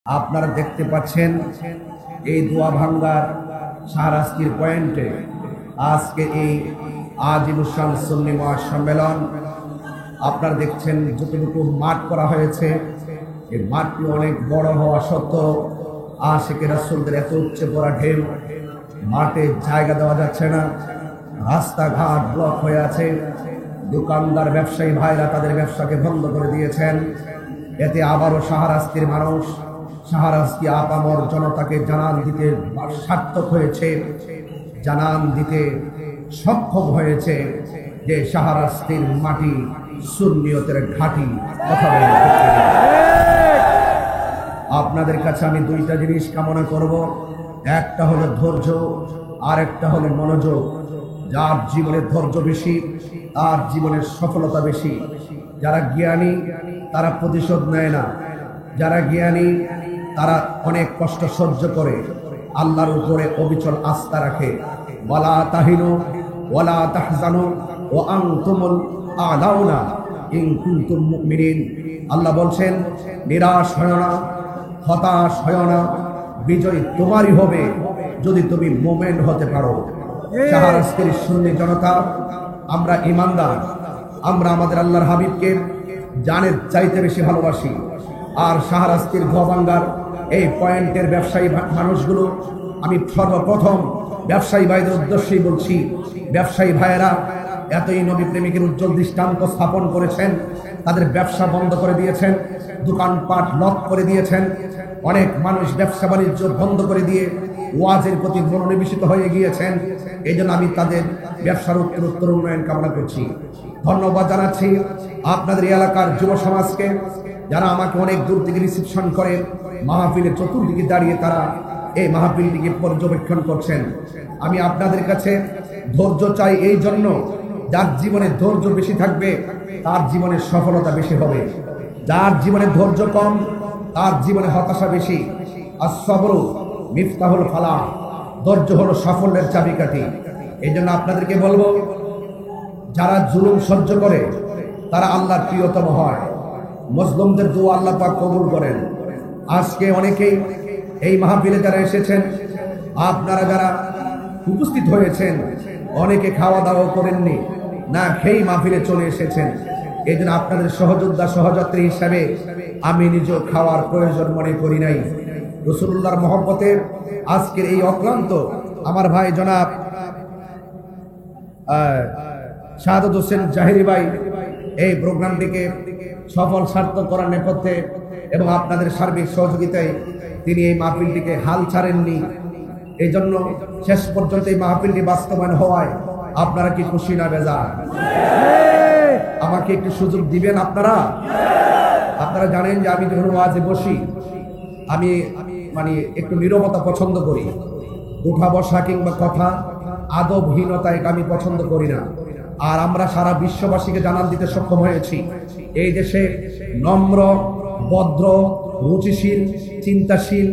আপনারা দেখতে পাচ্ছেন এই দোয়া ভাঙ্গার শাহরাস্তির পয়েন্টে আজকে এই আজিমুসান সুন্নি মহাসম্মেলন আপনারা দেখছেন যতটুকু মাঠ করা হয়েছে এই মাঠটি অনেক বড় হওয়া সত্ত্বেও আশিকে রাসূলদের এত উচ্চে পড়া ঢেউ মাঠে জায়গা দেওয়া যাচ্ছে না, রাস্তাঘাট ব্লক হয়ে আছে, দোকানদার ব্যবসায়ী ভাইরা তাদের ব্যবসাকে বন্ধ করে দিয়েছেন। এতে আবারও শাহরাস্তির মানুষ শাহরাস্তি আপামর জনতাকে জানান দিতে সার্থক হয়েছে, জানান দিতে সক্ষম হয়েছে যে শাহরাস্তির মাটি সুন্নিয়তের ঘাঁটি। কথা বলেন আপনাদের কাছে আমি দুইটা জিনিস কামনা করব, একটা হলো ধৈর্য আর একটা হলো মনোযোগ। যার জীবনে ধৈর্য বেশি তার জীবনের সফলতা বেশি। যারা জ্ঞানী তারা প্রতিশোধ নেয় না, যারা জ্ঞানী তারা অনেক কষ্ট সহ্য করে, আল্লাহর উপরে অবিচল আস্থা রাখে। ওয়ালা তাহিনু ওয়ালা তাহজানু ওয়া আনতুমুল আ'লাউনা ইন কুনতুম মুমিনিন। আল্লাহ বলছেন নিরাশ হয় না, হতাশ হয় না, বিজয় তোমারই হবে যদি তুমি মুমিন হতে পারো। শাহরাস্তির সুন্নি জনতা আমরা ঈমানদার, আমরা আমাদের আল্লাহর হাবিবকে জানের চাইতে বেশি ভালোবাসি। আর শাহরাস্তির ধোয়াভাঙ্গার এই পয়েন্টের ব্যবসায়ী মানুষগুলো, আমি সর্বপ্রথম ব্যবসায়ী ভাইদের উদ্দেশ্যেই বলছি, ব্যবসায়ী ভাইয়েরা এতই নবী প্রেমিকের উজ্জ্বল দৃষ্টান্ত স্থাপন করেছেন, তাদের ব্যবসা বন্ধ করে দিয়েছেন, দোকানপাট লক করে দিয়েছেন, অনেক মানুষ ব্যবসা বাণিজ্য বন্ধ করে দিয়ে ওয়াজের প্রতি মনোনিবেশিত হয়ে গিয়েছেন। এই জন্য আমি তাদের ব্যবসার উত্তর উন্নয়ন কামনা করছি। ধন্যবাদ জানাচ্ছি আপনাদের এলাকার যুব সমাজকে, যারা আমাকে অনেক দূর থেকে রিসিপশন করে মাহফিলের চতুর্দিকে দাঁড়িয়ে তারা এই মাহফিলটিকে পর্যবেক্ষণ করছেন। আমি আপনাদের কাছে ধৈর্য চাই এই জন্য, যার জীবনে ধৈর্য বেশি থাকবে তার জীবনে সফলতা বেশি হবে, যার জীবনে ধৈর্য কম তার জীবনে হতাশা বেশি। আস-সাবরু মিফতাহুল ফালাহ, ধৈর্য হলো সাফল্যের চাবিকাঠি। এই জন্য আপনাদেরকে বলবো, যারা জুলুম সহ্য করে তারা আল্লাহর প্রিয়তম হয়। মুসলিমদের দোয়া আল্লাহ পাক কবুল করেন। আজকে অনেকেই এই মাহফিলে যারা এসেছেন, আপনারা যারা উপস্থিত হয়েছেন, অনেকে খাওয়া দাওয়া করেননি, না খেয়েই মাহফিলে চলে এসেছেন। এই জন্য আপনাদের সহযোদ্ধা সহযাত্রী হিসাবে আমি নিজেও খাওয়ার প্রয়োজন মনে করি নাই। রাসূলুল্লাহর মহব্বতে আজকের এই অক্লান্ত আমার ভাই জনাব শাহাদাত হোসেন জাহেরি ভাই এই প্রোগ্রামটিকে সফল সার্থক করার নেপথ্যে এবং আপনাদের সার্বিক সহযোগিতায় তিনি এই মাহফিলটিকে হাল ছাড়েননি। এই জন্য শেষ পর্যন্ত এই মাহফিলটি বাস্তবায়ন হওয়ায় আপনারা কি খুশি না বেজার? আমাকে একটু সুযোগ দিবেন আপনারা? আপনারা জানেন যে আমি যখন ওয়াজে বসি আমি মানে একটু নীরবতা পছন্দ করি, উঠা বসা কিংবা কথা আদবহীনতায় আমি পছন্দ করি না। আর আমরা সারা বিশ্ববাসীকে জানান দিতে সক্ষম হয়েছি, এই দেশে নম্র, ভদ্র, রুচিশীল, চিন্তাশীল,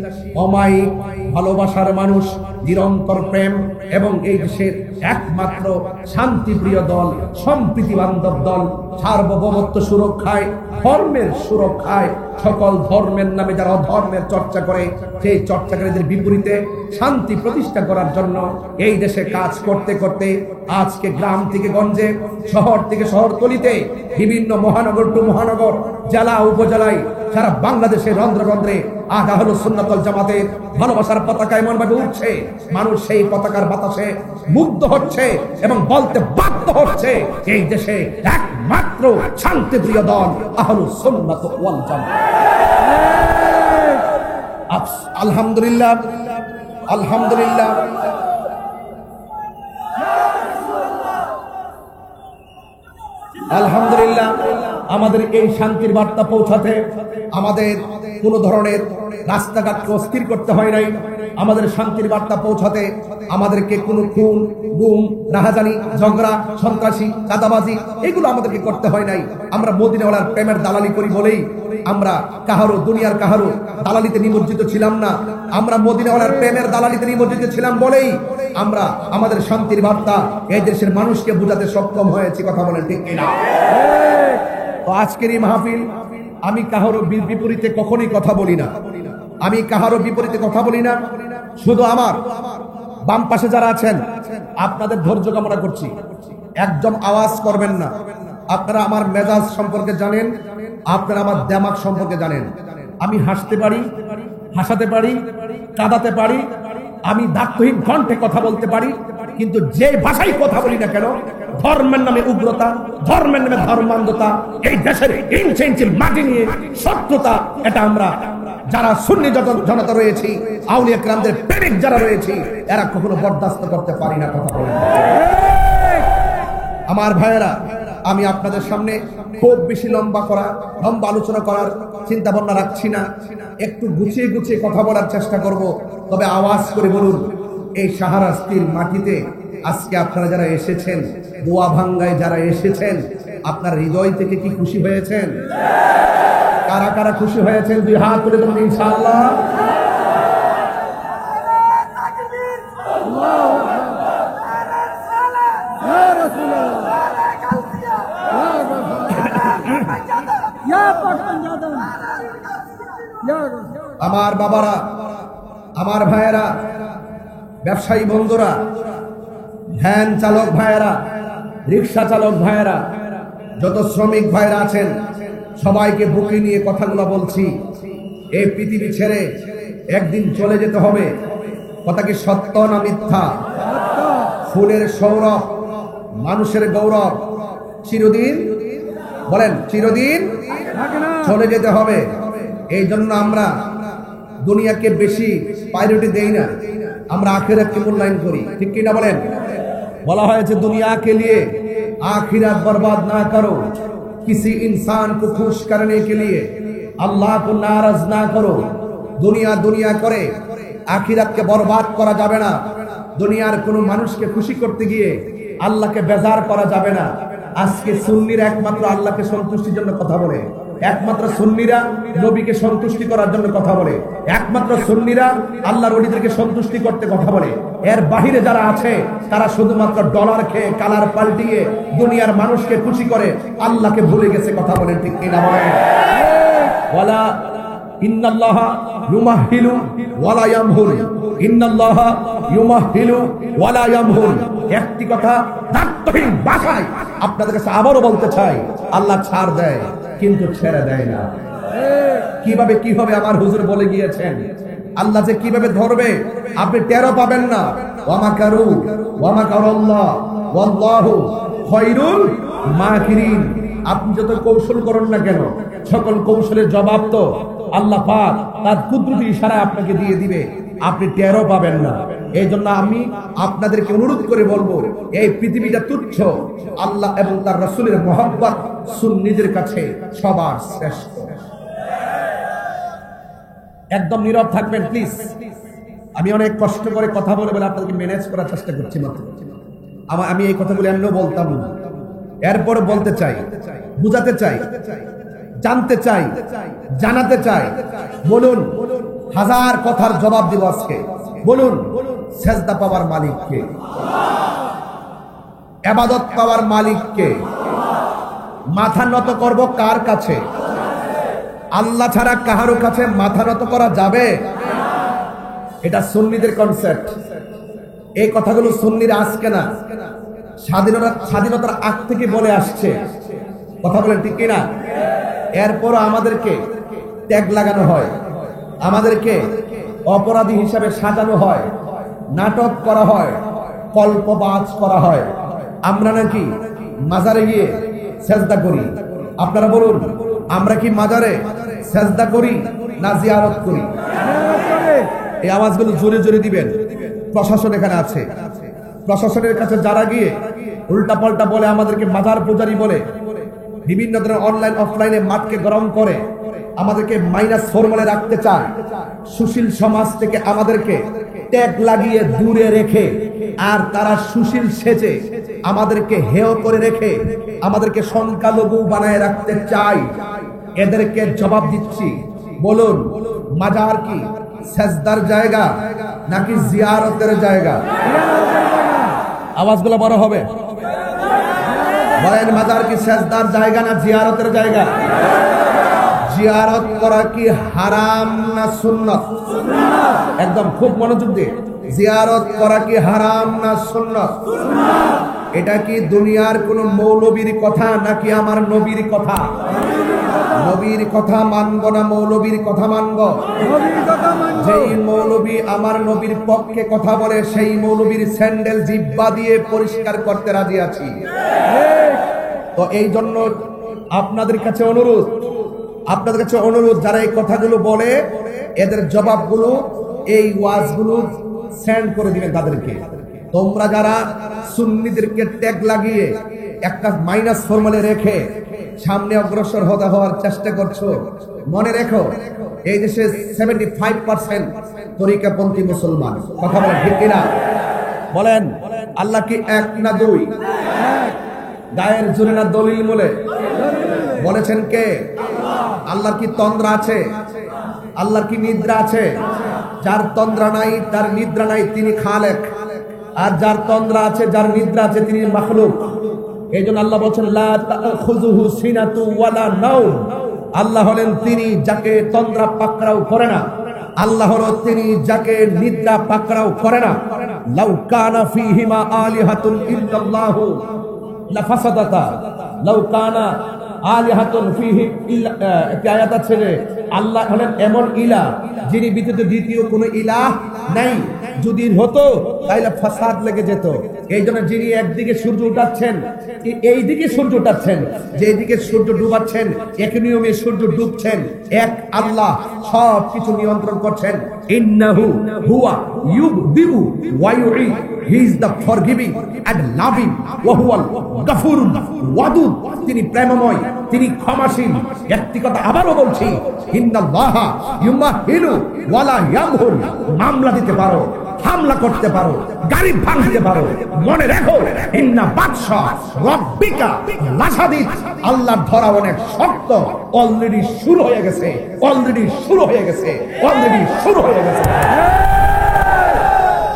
অমায়িক, ভালোবাসার মানুষ, নিরন্তর প্রেম এবং এই দেশের একমাত্র শান্তিপ্রিয় দল, সম্প্রীতি বান্ধব দল, সার্বভৌমত্ব সুরক্ষায়, ধর্মের সুরক্ষায়, সকল ধর্মের নামে যারা ধর্মের চর্চা করে সেই চর্চাকারীদের বিপরীতে শান্তি প্রতিষ্ঠা করার জন্য এই দেশে কাজ করতে করতে আজকে গ্রাম থেকে গঞ্জে, শহর থেকে শহরতলিতে, বিভিন্ন মহানগর টু মহানগর, জেলা উপজেলায়, সারা বাংলাদেশের রন্ধ্রে রন্ধ্রে আজ আহলুস সুন্নাত ওয়াল জামাতের ভালোবাসার পতাকা এমন ভাবে উঠছে, মানুষ সেই পতাকার বাতাসে মুগ্ধ হচ্ছে এবং বলতে বাধ্য হচ্ছে এই দেশে একমাত্র শান্তিপ্রিয় দল আহলুস সুন্নাত ওয়াল জামাত। আলহামদুলিল্লাহ, আলহামদুলিল্লাহ। আলহামদুলিল্লাহ, আমাদের এই শান্তির বার্তা পৌঁছাতে আমাদের কোন ধরনের রাস্তাঘাটকে অস্থির করতে হয় নাই। আমাদের শান্তির বার্তা পৌঁছাতে আমাদেরকে কোনো খুন, গুম, রাহাজানি, ঝগড়া, সন্ত্রাসী, চাঁদাবাজি এগুলো আমাদেরকে করতে হয় নাই। আমরা মদিনাওয়ালার প্রেমের দালালি করি বলেই আমরা কাহারো, দুনিয়ার কাহারো দালালিতে নিমজ্জিত ছিলাম না। আমরা মদিনাওয়ালার প্রেমের দালালিতে নিমজ্জিত ছিলাম বলেই আমরা আমাদের শান্তির বার্তা এই দেশের মানুষকে বোঝাতে সক্ষম হয়েছি। কথা বলেন ঠিক কিনা? তো আজকের এই মাহফিল আমি কাহারো বিপরীতে কখনোই কথা বলি না। আমি কাহারও বিপরীতে কথা বলি না, শুধু আমার বাম পাশে যারা আছেন আপনাদের ধৈর্য কামনা করছি। একদম আওয়াজ করবেন না। আপনারা আমার মেজাজ সম্পর্কে জানেন, আপনারা আমার দেমাগ সম্পর্কে জানেন। আমি হাসতে পারি, হাসাতে পারি, কাঁদাতে পারি, আমি দায়িত্বহীন কণ্ঠে কথা বলতে পারি, কিন্তু যে ভাষায় কথা বলি না কেন, ধর্মের নামে উগ্রতা, ধর্মের নামে ধর্মান্ধতা, এই দেশের ইঞ্চি ইঞ্চি মাটি নিয়ে শত্রুতা, এটা আমরা যারা সুন্নি জনতা রয়েছি, আউলিয়া কেরামদের প্রেমিক যারা রয়েছি, এরা কখনো বরদাস্ত করতে পারি না। কথা বলেন আমার ভাইয়েরা, আমি আপনাদের সামনে খুব বেশি লম্বা আলোচনা করার চিন্তা ভাবনা রাখছি না। একটু গুছিয়ে গুছিয়ে কথা বলার চেষ্টা করব। তবে আওয়াজ করে বলুন, এই শাহরাস্তির মাটিতে আজকে আপনারা যারা এসেছেন, দোয়া ভাঙ্গায় যারা এসেছেন, আপনার হৃদয় থেকে কি খুশি হয়েছেন? কারা কারা খুশি হয়েছেন দুই হাত তুলে দেবেন ইনশাআল্লাহ। আমার বাবারা, আমার ভাইয়েরা, ব্যবসায়ী বন্ধুরা, ভ্যান চালক ভাইয়েরা, রিক্সা চালক ভাইয়েরা, যত শ্রমিক ভাইয়েরা আছেন, সবাইকে বুকে নিয়ে কথাগুলো বলছি। এই পৃথিবী ছেড়ে একদিন চলে যেতে হবে। কথা কি সত্য না মিথ্যা? ফুলের সৌরভ, মানুষের গৌরব চিরদিন, বলেন চিরদিন চলে যেতে হবে। এই জন্য আমরা দুনিয়াকে বেশি প্রায়োরিটি দেই না, আমরা আখিরাতকে মূল্যায়ন করি। ঠিক কিনা বলেন? বলা হয়েছে দুনিয়াকে লিয়ে आखिरत बर्बाद ना करो, किसी इंसान को खुश करने के लिए अल्लाह को नाराज ना करो। दुनिया दुनिया करे आखिरतকে বরবাদ করা যাবে না। দুনিয়ার কোনো মানুষকে খুশি করতে গিয়ে আল্লাহকে বেজার করা যাবে না। আজকে সুন্নিরা একমাত্র আল্লাহকে সন্তুষ্টির জন্য কথা বলে, একমাত্র সুন্নিরা নবীকে সন্তুষ্টি করার জন্য কথা বলে, একমাত্র সুন্নিরা আল্লাহর ওলিদেরকে সন্তুষ্টি করতে কথা বলে। এর বাহিরে যারা আছে তারা শুধুমাত্র ডলার খেয়ে, কালার পাল্টিয়ে দুনিয়ার মানুষকে খুশি করে আল্লাহকে ভুলে গেছে। কথা বলেন ঠিক কিনা বলেন? ওয়ালা ইন্নাল্লাহা ইউমাহিলু ওয়ালা ইয়ামহুল, ইন্নাল্লাহা ইউমাহিলু ওয়ালা ইয়ামহুল। একটি কথা দায়িত্বহীন ভাষায় আপনাদের কাছে আবারও বলতে চাই, আল্লাহ ছাড় দেয় কিন্তু ছেড়ে দেয় না। কিভাবে কি হবে আমার হুজুর বলে গিয়েছেন, আল্লাহ যে কিভাবে ধরবে আপনি টেরও পাবেন না। ওয়ামাকারু ওয়ামাকারাল্লাহ ওয়াল্লাহু খায়রুল মাকিরিন। আপনি যত কৌশল করেন না কেন, সকল কৌশলের জবাব তো আল্লাহ পাক তার কুদরতি ইশারায় আপনাকে দিয়ে দিবে, আপনি টেরও পাবেন না। এই জন্য আমি আপনাদেরকে অনুরোধ করে বলবো, এই পৃথিবীটা তুচ্ছ, আল্লাহ এবং তার রাসূলের মহব্বত সুন্নিদের কাছে সবার শ্রেষ্ঠ। একদম নীরব থাকবেন প্লিজ। আমি অনেক কষ্ট করে কথা বলে বলে আপনাদেরকে ম্যানেজ করার চেষ্টা করছি মাত্র। আমি এই কথাগুলো এমনিও বলতাম না, এরপর বলতে চাই, বুঝাতে চাই, জানতে চাই, জানাতে চাই। বলুন, হাজার কথার জবাব দিব আজকে। বলুন, সেজদা পাওয়ার মালিক কে? ইবাদত পাওয়ার মালিক কে? মাথা নত করব কার কাছে? আল্লাহ ছাড়া কাহারও কাছে মাথা নত করা যাবে? এটা সুন্নিদের কনসেপ্ট। এই কথাগুলো সুন্নিরা আজকে না, স্বাধীনতার আগ থেকে বলে আসছে। কথা বলেন ঠিক কিনা? এরপর আমাদেরকে ট্যাগ লাগানো হয়, আমাদেরকে অপরাধী হিসাবে সাজানো হয়, নাটক করা হয়, কল্পবাজ করা হয়। আমরা নাকি মাজারে গিয়ে সেজদা করি। আপনারা বলুন, আমরা কি মাজারে সেজদা করি না জিয়ারত করি? এই আওয়াজগুলো জোরে জোরে দিবেন। প্রশাসন এখানে আছে, প্রশাসনের কাছে যারা গিয়ে উল্টা পাল্টা বলে, আমাদেরকে মাজার পূজারি বলে, বিভিন্ন ধরনের অনলাইন অফলাইনে মাঠকে গরম করে আমাদেরকে -4 রাখতে চায়, সুশীল সমাজ থেকে আমাদেরকে ট্যাগ লাগিয়ে দূরে রেখে, আর তারা সুশীল সেজে আমাদেরকে হেয় করে রেখে আমাদেরকে সংখ্যালঘু বানায় রাখতে চায়। এদেরকে জবাব দিচ্ছি, বলুন, মাজার কি সেজদার জায়গা নাকি জিয়ারতের জায়গা? আওয়াজগুলো বড় হবে। বলেন, মাজার কি সেজদার জায়গা না জিয়ারতের জায়গা? জিয়ারত করা কি হারাম না সুন্নাত? একদম খুব মনোযোগ দিয়ে, জিয়ারত করা কি হারাম না সুন্নাত? এটা কি দুনিয়ার কোন মৌলবীর কথা নাকি আমার নবীর কথা? নবীর কথা মানব না মৌলবীর কথা মানব? যেই মৌলবী আমার নবীর পক্ষে কথা বলে সেই মৌলবীর স্যান্ডেল জিব্বা দিয়ে পরিষ্কার করতে রাজি আছি। তো এই জন্য আপনাদের কাছে অনুরোধ যারা এই কথাগুলো বলে এদের জবাবগুলো এই ওয়াজগুলো সেন্ড করে দিবেন তাদেরকে। তোমরা যারা সুন্নিদেরকে ট্যাগ লাগিয়ে একটা মাইনাস ফর্মুলে রেখে সামনে অগ্রসর হওয়ার চেষ্টা করছো, মনে রেখো এই দেশে 75% তরিকাপন্থী মুসলমান। কথা বলেন ঠিক কিনা? বলেন আল্লাহ কি এক না দুই? গায়ের জোরে না দলিল বলে বলেছেন কে? আল্লাহর কি তন্দ্রা আছে? আল্লাহর কি নিদ্রা আছে? যার তন্দ্রা নাই তার নিদ্রা নাই তিনি খালেক, আর যার তন্দ্রা আছে যার নিদ্রা আছে তিনি মাখলুক। এই জন্য আল্লাহ বলছেন লা তাখুযুহু সিনাতু ওয়ালা নাওম। আল্লাহ হলেন তিনি যাকে তন্দ্রা পাকড়াও করে না, আল্লাহ হলো তিনি যাকে নিদ্রা পাকড়াও করে না। লাউ কানা ফীহিমা আলিহাতুন ইল্লাল্লাহু লাফাসাদাতা, লাউ কানা আলিহাতুন ফীহি ইল্লা, একটা আয়াত আছে যে আল্লাহ হলেন এমন ইলাহ যিনি ব্যতীত দ্বিতীয় কোনো ইলাহ নাই। যদি হতো তাহলে ফাসাদ লেগে যেত। এই জন্য যিনি একদিকে সূর্য উঠাচ্ছেন, এই দিকে সূর্য উঠাচ্ছেন, যেদিকে সূর্য ডুবাচ্ছেন এক নিয়মে সূর্য ডুবছেন, এক আল্লাহ সব কিছু নিয়ন্ত্রণ করছেন। ইন্নাহু হুয়া ইউবদিউ ওয়া ইউঈদ, he is the forgiving and loving ওয়া হুয়াল গফুরুল ওয়াদুদ। তিনি প্রেমময়, তিনি ক্ষমাশীল। একটি কথা আবারও বলছি, ইন্নাল্লাহা ইউমাহিলু ওয়ালা ইয়ামহুল। মামলা দিতে পারো, হামলা করতে পারো, গাড়ি ভাঙতে পারো, মনে রেখো ইন্না বাদশা রাব্বিকা লাশাদীদ। আল্লাহর ধরা অনেক শক্ত। অলরেডি শুরু হয়ে গেছে, অলরেডি শুরু হয়ে গেছে, অলরেডি শুরু হয়ে গেছে।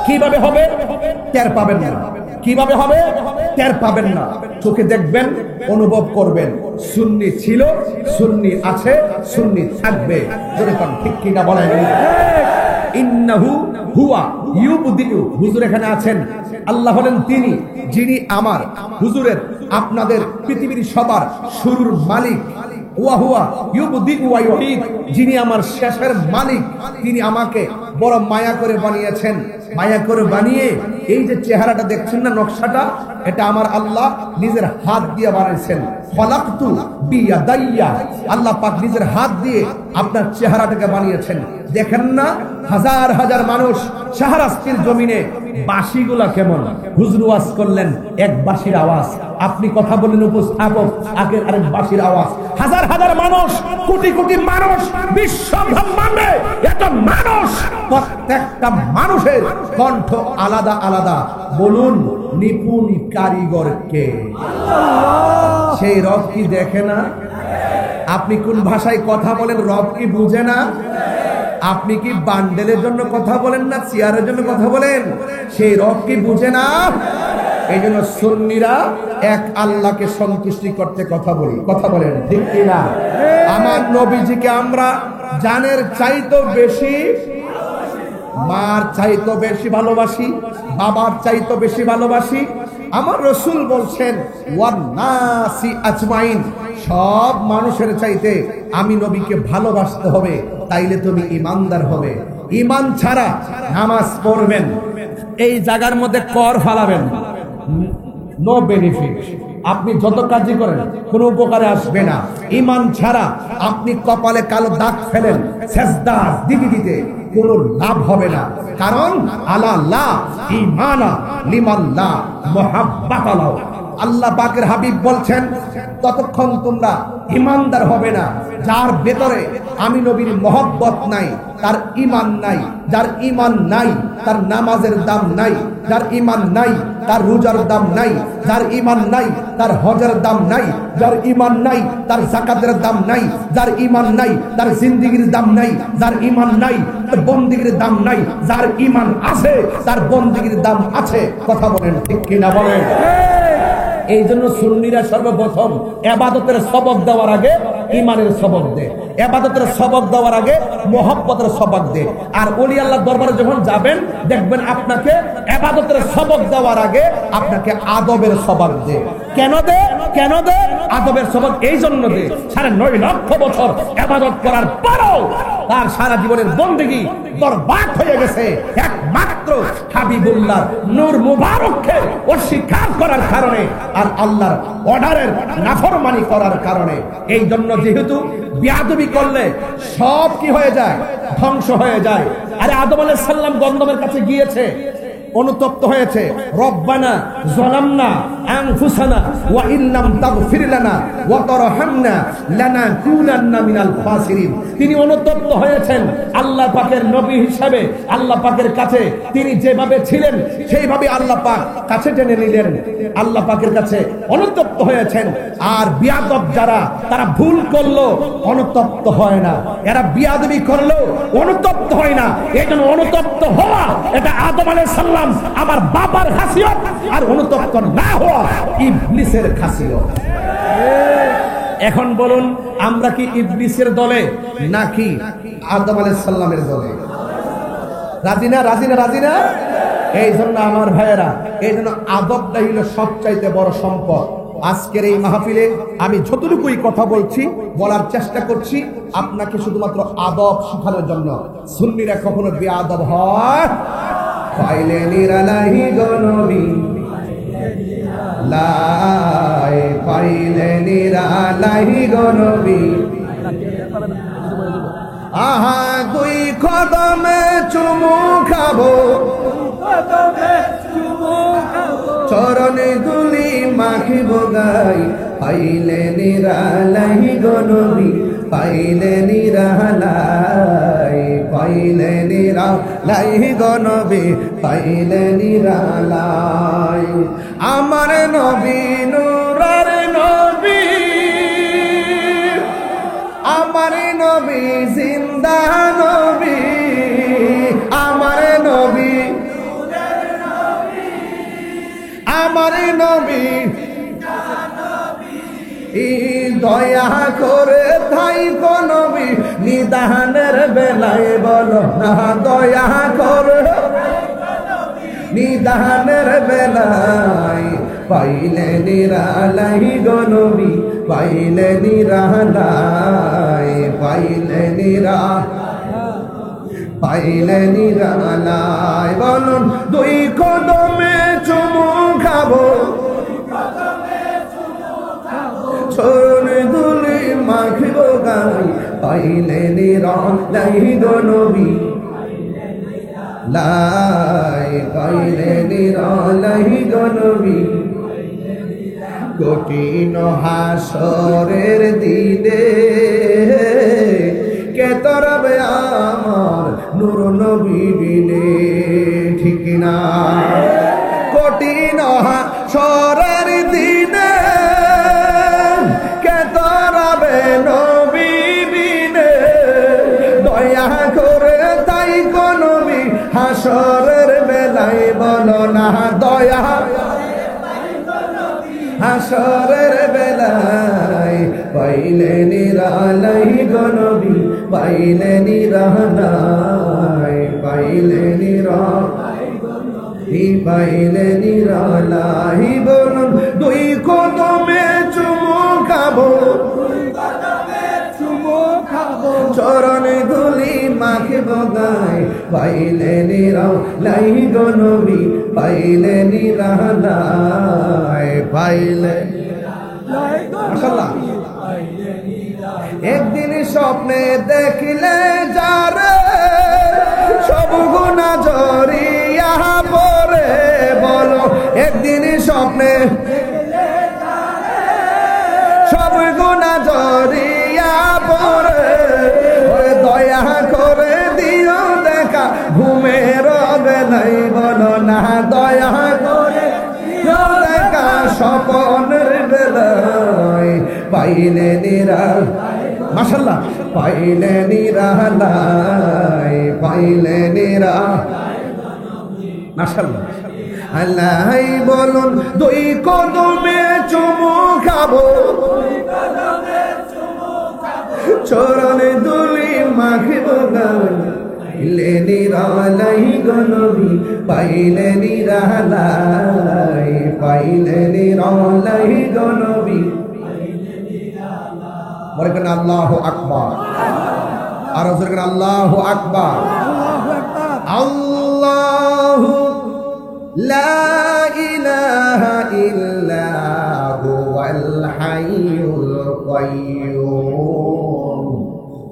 কিভাবে হবে টের পাবেন না, কিভাবে হবে টের পাবেন না। চোখে দেখবেন, অনুভব করবেন। সুন্নি ছিল, সুন্নি আছে, সুন্নি থাকবে। যেরকম ঠিক কিনা বলেন? ইন্নাহু হুয়া ইউবদিউ। হুজুর এখানে আছেন, আল্লাহ হলেন তিনি যিনি আমার হুজুরের আপনাদের পৃথিবীর সবার শুরুর মালিক। ওয়া হুয়া ইউবদিউ ওয়া ইউঈদ, যিনি আমার শেষের মালিক। তিনি আমাকে বড় মায়া করে বানিয়েছেন। মায়া করে বানিয়ে এই যে চেহারাটা দেখছেন না, নকশাটা, এটা আমার আল্লাহ নিজের হাত দিয়ে বানিয়েছেন। খলাকতু বিয়াদাইয়া, আল্লাহ পাক নিজের হাত দিয়ে আপনার চেহারাটাকে বানিয়েছেন। দেখেন না হাজার হাজার মানুষ শাহরাস্তির জমিনে, বাঁশিগুলা কেমন? হুজুর ওয়াজ করলেন, এক বাঁশির আওয়াজ। আপনি কথা বলেন উপস্থাপক, আগের আরেক বাঁশির আওয়াজ। হাজার হাজার মানুষ, কোটি কোটি মানুষ, বিশ্ব ব্রহ্মাণ্ডে এত মানুষ, প্রত্যেকটা মানুষের কণ্ঠ আলাদা আলাদা। বলুন নিপুণ কারিগর কে? সেই রব কি দেখে না? আপনি কোন ভাষায় কথা বলেন রব কি বুঝে না? আপনি কি বান্ডেলের জন্য কথা বলেন না চেয়ারের জন্য কথা বলেন? সেই রব কি বুঝে না? এই জন্য সুন্নিরা এক আল্লাহকে সন্তুষ্টি করতে কথা বলি। কথা বলেন ঠিক কিনা? আমার নবীজিকে আমরা জানের চাইতো বেশি, মার চাইতো বেশি ভালোবাসি, বাবার চাইতো বেশি ভালোবাসি। আমার রাসূল বলছেন ওয়ান নাসি আজমাইন, সব মানুষের চাইতে আমি নবীকে ভালোবাসতে হবে, তাইলে তুমি ইমানদার হবে। ইমান ছাড়া নামাজ পড়বেন, এই জায়গার মধ্যে কর ফালাবেন, নো বেনিফিট। আপনি যত কাজই করেন কোনো উপকারে আসবে না। ইমান ছাড়া আপনি কপালে কালো দাগ ফেলেন, সেজদা দিতে দিতে কোনো লাভ হবে না। কারণ আলা লা ঈমানা লিমান লা মুহাব্বাতা লাহু। আল্লাহ পাকের হাবিব বলছেন ততক্ষণ তোমরা ইমানদার হবে না যার ভেতরে আমি নবীর মহব্বত নাই, তার ইমান নাই। যার ইমান নাই তার নামাজের দাম নাই, যার ইমান নাই তার রোজার দাম নাই, যার ইমান নাই তার হজের দাম নাই, যার ইমান নাই তার যাকাতের দাম নাই, যার ইমান নাই তার জিন্দেগীর দাম নাই, যার ইমান নাই তার বন্দেগীর দাম নাই, যার ইমান আছে তার বন্দেগীর দাম আছে। কথা বলেন ঠিক কিনা বলেন? এই জন্য সুন্নিরা সর্বপ্রথম ইবাদতের সবক দেওয়ার আগে ইমানের সবক দেয়। ইবাদতের সবক দেওয়ার আগে মোহাব্বতের সবক দে। আর ওলি আল্লাহর দরবারে যখন যাবেন দেখবেন আপনাকে ইবাদতের সবক দেওয়ার আগে আপনাকে আদবের সবক দে। কেন দে? কেন দে? আদবের সবক এই জন্য দে, 9.5 লক্ষ বছর ইবাদত করার পরও তার সারা জীবনের বন্দেগী বরবাদ হয়ে গেছে একমাত্র হাবিবুল্লাহ নূর মুবারককে অস্বীকার করার কারণে আর আল্লাহর অর্ডারের নাফরমানি করার কারণে। এই জন্য যেহেতু বিয়াদবি করলে সব কি হয়ে যায়? ধ্বংস হয়ে যায়। আরে আদম আলাইহিস সালাম গন্ধমের কাছে গিয়েছে, অনুতপ্ত হয়েছে, রব্বানা যালামনা আনফুসানা ওয়া ইল্লাম তাগফির লানা ওয়া তারহামনা লানাকুনান্না মিনাল খাসিরিন। তিনি অনুতপ্ত হয়েছেন আল্লাহ পাকের নবী হিসেবে। আল্লাহ পাকের কাছে তিনি যেভাবে ছিলেন সেইভাবে আল্লাহ পাক কাছে টেনে নিলেন, আল্লাহ পাকের কাছে অনুতপ্ত হয়েছেন। আর বিয়াদব যারা তারা ভুল করলো অনুতপ্ত হয় না, এরা বিয়াদবি করলো অনুতপ্ত হয় না। এই জন্য অনুতপ্ত হওয়া এটা আদম আলাইহিস সালাম আমার বাবার খাসিয়ত, আর অনুতপ্ত না হওয়া ইবলিসের খাসিয়ত। এখন বলুন আমরা কি ইবলিসের দলে নাকি আদম আলাইহিস সালামের দলে? রাজি না? রাজি না? রাজি না? এই জন্য আমার ভাইয়েরা, এই জন্য আদবটা হলো সবচাইতে বড় সম্পদ। আজকের এই মাহফিলে আমি যতটুকুই কথা বলছি, বলার চেষ্টা করছি আপনাকে শুধুমাত্র আদব শেখানোর জন্য। সুন্নিরা কখনো বেয়াদব হয়? পাইলে নিরালাহি গো নবী লাই, পাইলে নিরালাহি গো নবী। আহা দুই কদমে চুমু খাবো, চরণে ধুলি মাখিব গাই, পাইলে নিরালাহি গো নবী, পাইলে নিরালাই, পাইলে নিরালাই গো নবী, পাইলে নিরালাই। আমার নবী নূরের নবী, আমার নবী জিন্দা নবী, আমার নবী, আমার নবী দয়া করে থাই গো নবী, নিদানের বেলায় বলো না দয়া করে, নিদানের বেলায় পাইলে নিরালাই গো নবী, পাইলে নিরালাই, পাইলে নিরা, পাইলে নিরালাই। বলুন দুই কদমে চুমু খাবো, চরণে ধুলি মাখিব গাই, পাইলে নিরালাই গো নবী, লাই, পাইলে নিরালাই গো নবী। কঠিন হাসরের দিনে কে তরবে আমার নূর নবী বিনে, ঠিক না? কঠিন হাসরের দিনে কে তরবে নবী বিনে, দয়া করে তাই গো নবী হাসরের বেলায় বলো না দয়া, হাসরের বেলায় পাইলে নিরালাই গো নবী, পাইলে নিরালাই, পাইলে নিরালাই, পাইলে নিরালাই। বলুন দুই কদমে চুমু খাবো, চরণে ধুলি মাখিব গাই, পাইলে নিরালাই গো নবী, পাইলে নিরালাই, পাইলে। মাশাআল্লাহ। একদিন স্বপ্নে দেখিলে যারে সব গুনাহ জড়িয়া পড়ে, বলো একদিন স্বপ্নে সব গুনাহ জড়িয়া পড়ে, দয়া করে দিও দেখা ঘুমের বেলায় বলো না দয়া করে দিও দেখা স্বপ্নের বেলায়, পাইলে নিরালাই। মাশাআল্লাহ। পাইলে নিরালাই, পাইলে নিরালাই। মাশাআল্লাহ। আল্লাহ বলুন দুই কদমে চুমু খাবো, চরণে দুলি মাখিব গান পাইলে নিরালাই গো নবী পাইলে নিরালাই পাইলে নিরালাই গো নবী বলে কেন আল্লাহু আকবার আর জোরে কেন আল্লাহু আকবার আল্লাহু লা ইলাহা ইল্লা হুয়াল হাইয়ুল কাইয়্যুম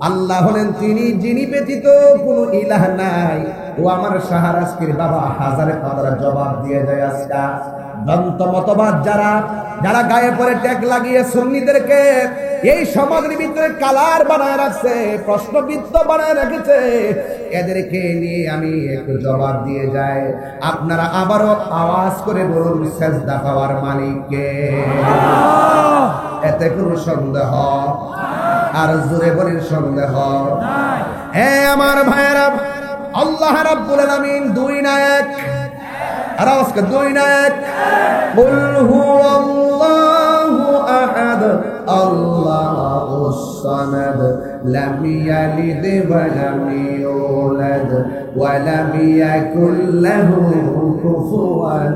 আল্লাহ হলেন তিনি যিনি ব্যতীত কোনো ইলাহ নাই ও আমার শাহরাজকের বাবা হাজারে পাতারা জবাব দিয়ে যায় আজকা দন্ত মতবাদ যারা যারা গায়ে পরে ট্যাগ লাগিয়ে সুন্নিদেরকে এই সমাজের ভিতরে কালার বানায় রাখছে প্রশ্নবিদ্ধ বানায় রেখেছে এদেরকে নিয়ে আমি একটু জবাব দিয়ে যাই আপনারা আবারও আওয়াজ করে বলুন সেজদা পাওয়ার মালিককে এতে কোনো সন্দেহ আর জোরে বলেন সন্দেহ হে আমার ভাইয়েরা আল্লাহ রাব্বুল আলামিন দুই না এক আর আজকে দুই না এক কুল হুয়াল্লাহু আহাদ আল্লাহুস সামাদ লাম ইয়ালিদ ওয়া লাম ইউলাদ ওয়া লাম ইয়াকুল লাহু কুফুয়ান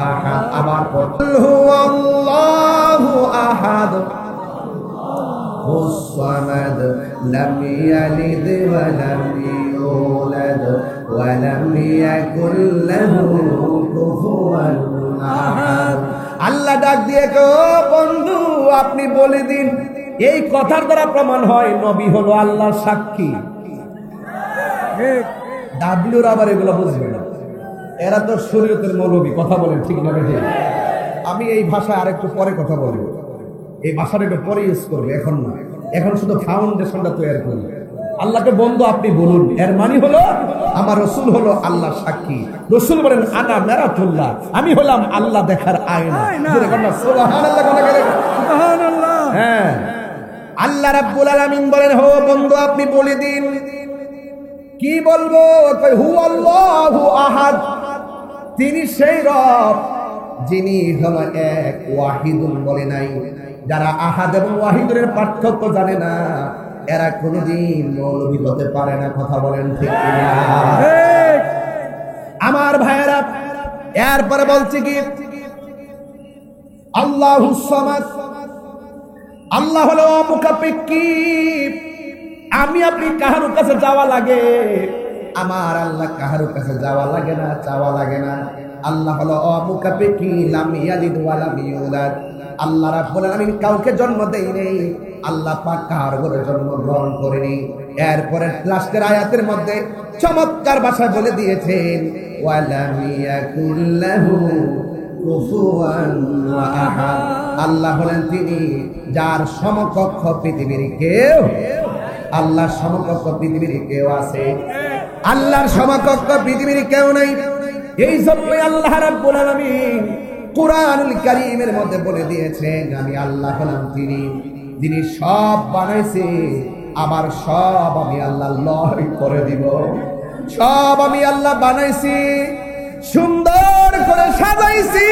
আহাদ আবার কুল হুয়াল্লাহু আহাদ الصمد لم يلد ولم يولد ولم يكن له كفوا احد আল্লাহ ডাক দিয়ে কো বন্ধু আপনি বলে দিন এই কথার দ্বারা প্রমাণ হয় নবী হলো আল্লাহর সাক্ষী ঠিক ডাব্লিউর আবার এগুলো বুঝবে না এরা তো শরীয়তের মৌলবী কথা বলেন ঠিক না বেঠিক আমি এই ভাষায় আরেকটু পরে কথা বলবো এই ভাষাটা একটু পরে ইউজ করবে এখন না এখন শুধু ফাউন্ডেশনটা তৈরি করবে আল্লাহকে বন্ধু আপনি বলুন এর মানে হলো আমার রাসূল হলো আল্লাহর সাক্ষী রাসূল বলেন আনা মারাতুল্লাহ আমি হলাম আল্লাহ দেখার আয়না সুবহানাল্লাহ সুবহানাল্লাহ হ্যাঁ আল্লাহ রাব্বুল আলামিন বলেন হো বন্ধু আপনি বলে দিন কি বলবো হু আল্লাহু আহাদ তিনি সেই রব যিনি হলো এক ওয়াহিদুন বলে নাই যারা আহাদ এবং ওয়াহিদের পার্থক্য জানে না এরা কোনদিন মৌলবী হতে পারে না কথা বলেন ঠিক কিনা আমার ভাইয়েরা এরপরে বলছি কি আল্লাহুস সামাদ আল্লাহ হলো অমুখাপেক্ষী আমি আপনি কাহার কাছে যাওয়া লাগে আমার আল্লাহ কাহার কাছে যাওয়া লাগে না চাওয়া লাগে না আল্লাহ হলো অমুখাপেক্ষী লাম ইয়ালিদ ওয়া লাম ইউলাদ আল্লাহ রাব্বুল আলামিন কাউকে জন্ম দেয়নি আল্লাহ পাক কার ঘরে জন্মগ্রহণ করেনি এরপরে লাস্টের আয়াতের মধ্যে চমৎকার ভাষায় বলে দিয়েছেন ওয়া লাম ইয়াকুল লাহু কুফুয়ান আহাদ আল্লাহ হলেন তিনি যার সমকক্ষ পৃথিবীর কেউ আল্লাহর সমকক্ষ পৃথিবীর কেউ আছে আল্লাহর সমকক্ষ পৃথিবীর কেউ নাই এই জন্যই আল্লাহ রাব্বুল আলামিন কুরআনুল কারীমের মধ্যে বলে দিয়েছেন আমি আল্লাহ হলাম তিনি যিনি সব বানাইছে আবার সব আমি আল্লাহ লয় করে দিব সব আমি আল্লাহ বানাইছি সুন্দর করে সাজাইছি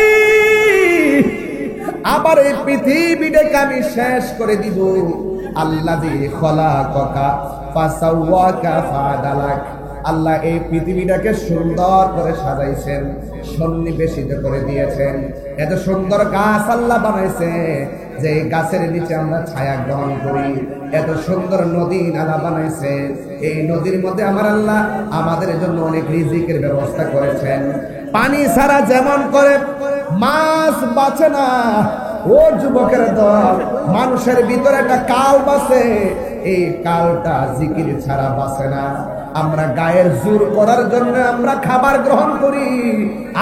আবার এই পৃথিবীটাকে আমি শেষ করে দিব আল্লাযী খলাকাকা ফাসাওয়াকা ফাআদালাক আল্লাহ এই পৃথিবীটাকে সুন্দর করে সাজাইছেন সন্নিবেশিত করে দিয়েছেন এত সুন্দর গাছ আল্লাহ বানাইছে যে গাছের নিচে আমরা ছায়া গ্রহণ করি এত সুন্দর নদী নালা বানাইছে এই নদীর মধ্যে আমার আল্লাহ আমাদের জন্য অনেক রিজিকের ব্যবস্থা করেছেন পানি ছাড়া যেমন করে মাছ বাঁচে না ও যুবকের দল মানুষের ভিতরে একটা কাল বাঁচে এই কালটা জিকির ছাড়া বাঁচে না আমরা গায়ের জোর করার জন্য আমরা খাবার গ্রহণ করি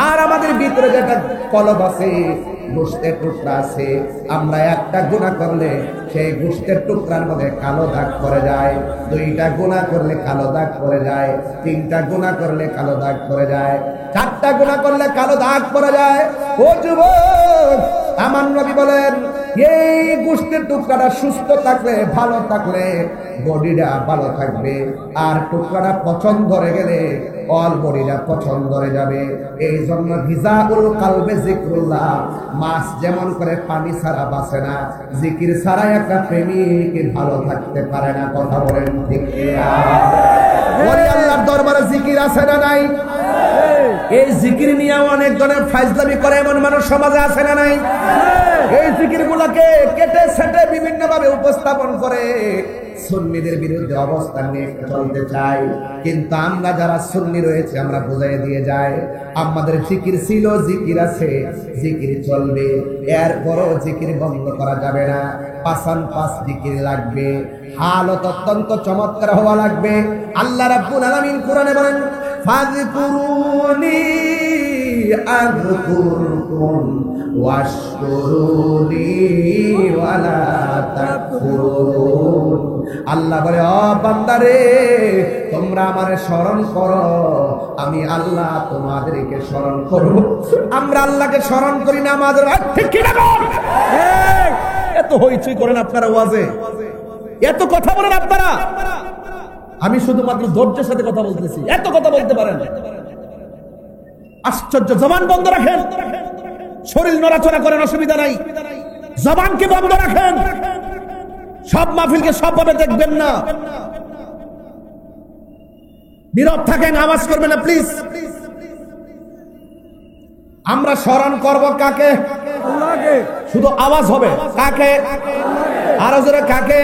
আর আমাদের ভিতরে যেটা কলব আছে গোশতের টুকরা আছে আমরা একটা গুনাহ করলে সেই গোশতের টুকরার মধ্যে কালো দাগ পড়ে যায় দুইটা গুনাহ করলে কালো দাগ পড়ে যায় তিনটা গুনাহ করলে কালো দাগ পড়ে যায় চারটা গুনাহ করলে কালো দাগ পড়ে যায় ও যুবক আমার নবী বলেন এই গোশতের টুকরাটা সুস্থ থাকলে, ভালো থাকলে বডিটা ভালো থাকবে, আর টুকরাটা পছন্দ ধরে গেলে অল বডিটা পছন্দ ধরে যাবে। এই জন্য গিজাউল কালবে জিক্রুল্লাহ। মাছ যেমন করে পানি ছাড়া বাঁচে না, জিকির ছাড়া একটা প্রেমিক ভালো থাকতে পারে না। কথা বলেন ঠিক কিনা? আল্লাহর দরবারে জিকির আছে না নাই? এই জিকির নিয়ে অনেক জনের ফাইজলামি করে এমন মানুষ সমাজে আছে না নাই? এই জিকির গুলাকে কেটে সেটে বিভিন্ন ভাবে উপস্থাপন করে সুন্নিদের বিরুদ্ধে অবস্থান নিয়ে চলতে চাই। কিন্তু আমরা যারা সুন্নি রয়েছে আমরা বুঝাই দিয়ে যাই, আমাদের জিকির ছিল, জিকির আছে, জিকির চলবে, এরপরও জিকির বন্ধ করা যাবে না। পাঁচান পাঁচ জিকির লাগবে, হালত অত্যন্ত চমৎকার হওয়া লাগবে। আল্লাহ রাব্বুল আলামিন কোরআনে বলেন, ফাযকুরুনি আযকুরকুম ওয়াশকুরুনি ওয়ালা তাকফুরুন। আল্লাহ বলে, ও বান্দারে, তোমরা আমারে স্মরণ করো, আমি আল্লাহ তোমাদেরকে স্মরণ করব। আমরা আল্লাহকে স্মরণ করি না, আমাদের ঠিক কি না? এত হইচই করেন আপনারা ওয়াজে, এত কথা বলেন আপনারা। আমি শুধুমাত্র ধৈর্যের সাথে কথা বলতেছি, এত কথা বলতে পারেন? আশ্চর্য। জবান বন্ধ রাখেন, শরীর নড়াচড়া করেন, অসুবিধা নাই, জবানকে বন্ধ রাখেন। সব মাহফিলকে সবভাবে দেখবেন না, নীরব থাকেন, আওয়াজ করবেন না প্লিজ। আমরা স্মরণ করব কাকে? আল্লাহকে। শুধু আওয়াজ হবে কাকে? আরো জোরে কাকে?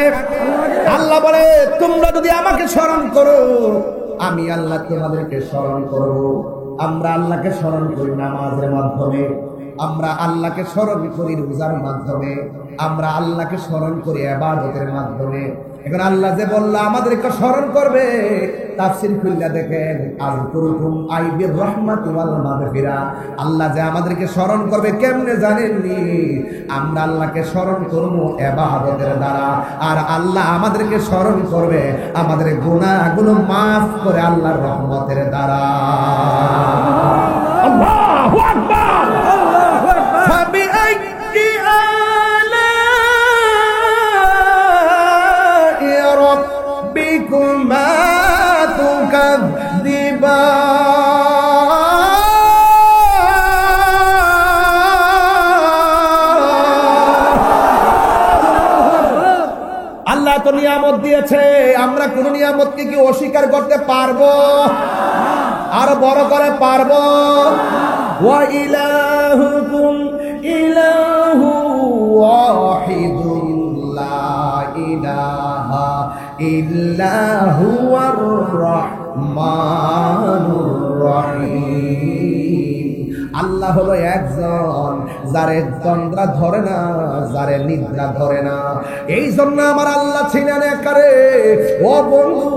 আল্লাহ বলে, তোমরা যদি আমাকে স্মরণ করো, আমি আল্লাহ তোমাদেরকে স্মরণ করব। আমরা আল্লাহকে স্মরণ করি নামাজের মাধ্যমে, আমরা আল্লাহকে স্মরণ করি রোজার মাধ্যমে, আমরা আল্লাহকে স্মরণ করি ইবাদতের মাধ্যমে। এখন আল্লাহ যে বলল আমাদেরকে স্মরণ করবে, তাফসীর খুললে দেখেন, আযকুরুকুম আই বির রাহমাতি ওয়াল মাগফিরা। আল্লাহ যে আমাদেরকে স্মরণ করবে কেমনে জানেননি? আমরা আল্লাহকে স্মরণ করব ইবাদতের দ্বারা, আর আল্লাহ আমাদেরকে স্মরণ করবে আমাদের গুনাহগুলো মাফ করে আল্লাহর রহমতের দ্বারা। আল্লাহু আকবার, আল্লাহু আকবার। ফাবিআই আলা'i রাব্বিকুমা আল্লাহ তো নিয়ামত দিয়েছে, আমরা কোন নিয়ামতকে কি অস্বীকার করতে পারবো? আরো বড় করে পারবো? ওয়া ইলাহুকুম ইলাহু ওয়াহিদুন লা ইলাহা ইল্লা হুয়ার রাহমানুর রহিম। আল্লাহ হলো একজন, যারে তন্দ্রা ধরে না, যারে নিদ্রা ধরে না। এই জন্য আমার আল্লাহ ছিলেন একারে। ও বন্ধু,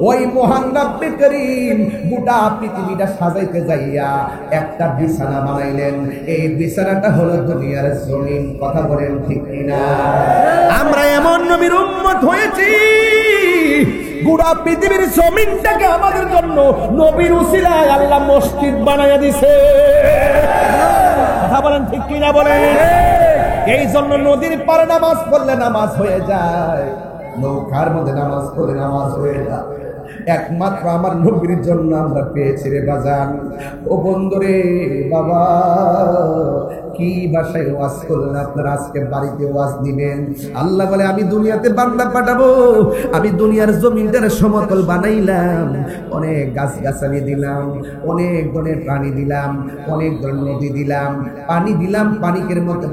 ওই মহান রব্বে করিম গোটা পৃথিবীটা সাজাইতে যাইয়া একটা বিছানা বানাইলেন। এই বিছানাটা হলো দুনিয়ার জমিন। কথা বলেন ঠিক কিনা? আমরা এমন নবীর উম্মত হয়েছি, গোটা পৃথিবীর জমিনটাকে আমাদের জন্য নবীর উসিলায় আল্লাহ মসজিদ বানাইয়া দিছে। কথা বলেন ঠিক কিনা? বলেন। এই জন্য নদীর পাড়ে নামাজ পড়লে নামাজ হয়ে যায়, নৌকার মধ্যে নামাজ পড়লে নামাজ হয়ে যায়। একমাত্র আমার নবীর জন্য আমরা পেয়েছি রে বাজান। ও বন্ধুরে, বাবা কি ভাষায় ওয়াজ করলেন আপনারা? আজকে বাড়িতে ওয়াজ দিবেন। আল্লাহ বলে, আমি দুনিয়াতে বান্দা পাঠাবো, আমি দুনিয়ার জমিনটার সমতল বানাইলাম, অনেক গাছ গাছালি দিলাম, অনেক ধরনের প্রাণী দিলাম, অনেক ধরনের নদী দিলাম, পানি দিলাম,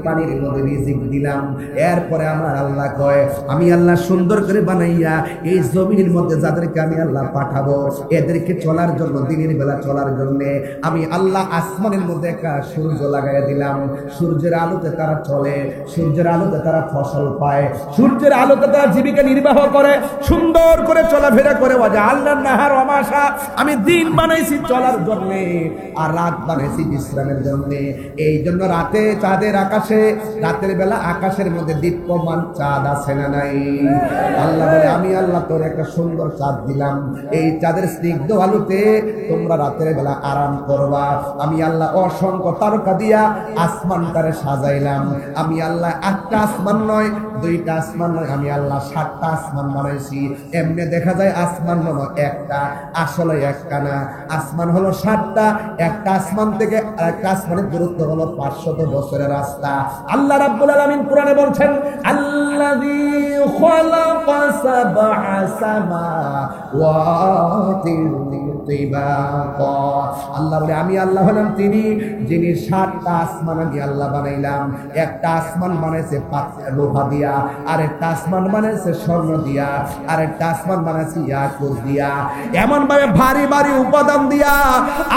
পানির মধ্যে রিজিক দিলাম। এরপরে আমার আল্লাহ কয়, আমি আল্লাহ সুন্দর করে বানাইয়া এই জমিনের মধ্যে যাদেরকে আমি আল্লাহ পাঠাবো, এদেরকে চলার জন্য, দিনের বেলা চলার জন্য আমি আল্লাহ আসমানের মধ্যে একটা সূর্য লাগাইয়া দিলাম। সূর্যের আলোতে তারা চলে, সূর্যের আলোতে তারা ফসল পায়, সূর্যের আলোতে তারা জীবিকা নির্বাহ করে, সুন্দর করে চলাফেরা করে। আল্লাহর নাহার অমাশা, আমি দিন বানাইছি চলার জন্য, আর রাত বানাইছি বিশ্রামের জন্য। এই জন্য রাতে চাঁদের আকাশে, রাতের বেলা আকাশের মধ্যে দীপ্যমান চাঁদ আছে না নাই? আল্লাহ বলে, আমি আল্লাহ তোর একটা সুন্দর চাঁদ দিলাম, এই চাঁদের স্নিগ্ধ আলোতে তোমরা রাতের বেলা আরাম করবা। আমি আল্লাহ অসংখ্য তারকা দিয়া আসমানটারে সাজাইলাম। আমি আল্লাহ একটা আসমান নয়, দুইটা আসমান নয়, আমি আল্লাহ 7টা আসমান বানাইছি। এমনি দেখা যায় আসমান হলো একটা, আসলে একটা না। আসমান হলো 7টা, একটা আসমান থেকে আরেকটা আসমানের দূরত্ব হলো 500 বছরের রাস্তা। আল্লাহ রাব্বুল আলামিন কোরআনে বলছেন, আল্লাযী খালাকা সাবআ সামাওয়াতিন তিবাকা। আল্লাহ বলে আমি আল্লাহ হলাম তিনি যিনি 7টা আসমান আমি আল্লাহ বানাইলাম। একটা আসমান বানাইছে লোহা দিয়া, আরেকটা আসমান বানাইছে স্বর্ণ দিয়া, আরেকটা আসমান বানাইছে ইয়াকুত দিয়া। এমন ভাবে ভারী ভারী উপাদান দিয়া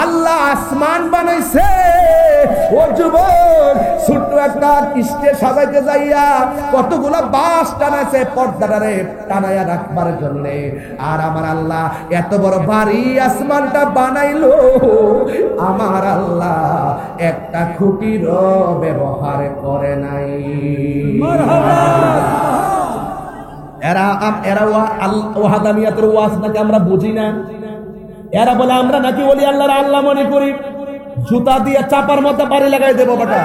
আল্লাহ আসমান বানাইছে। ও যুবক, ছোট্ট একটা স্টেজ সাজাইতে যাইয়া কতগুলা বাঁশ টানাইছে পর্দাটারে টানাইয়া রাখবার জন্য। আর আমার আল্লাহ এত বড় ভারী আসমানটা বানাইলো, আমার আল্লাহ একটা খুঁটিরও ব্যবহার করে নাই। এরা ওয়াহাদানিয়াতের ওয়াজ নাকি আমরা বুঝি না। এরা বলে আমরা নাকি ওলি আল্লাহর আল্লাহ মনে করি। জুতা দিয়ে চাপার মধ্যে বাড়ি লাগাই দেবো বেটা।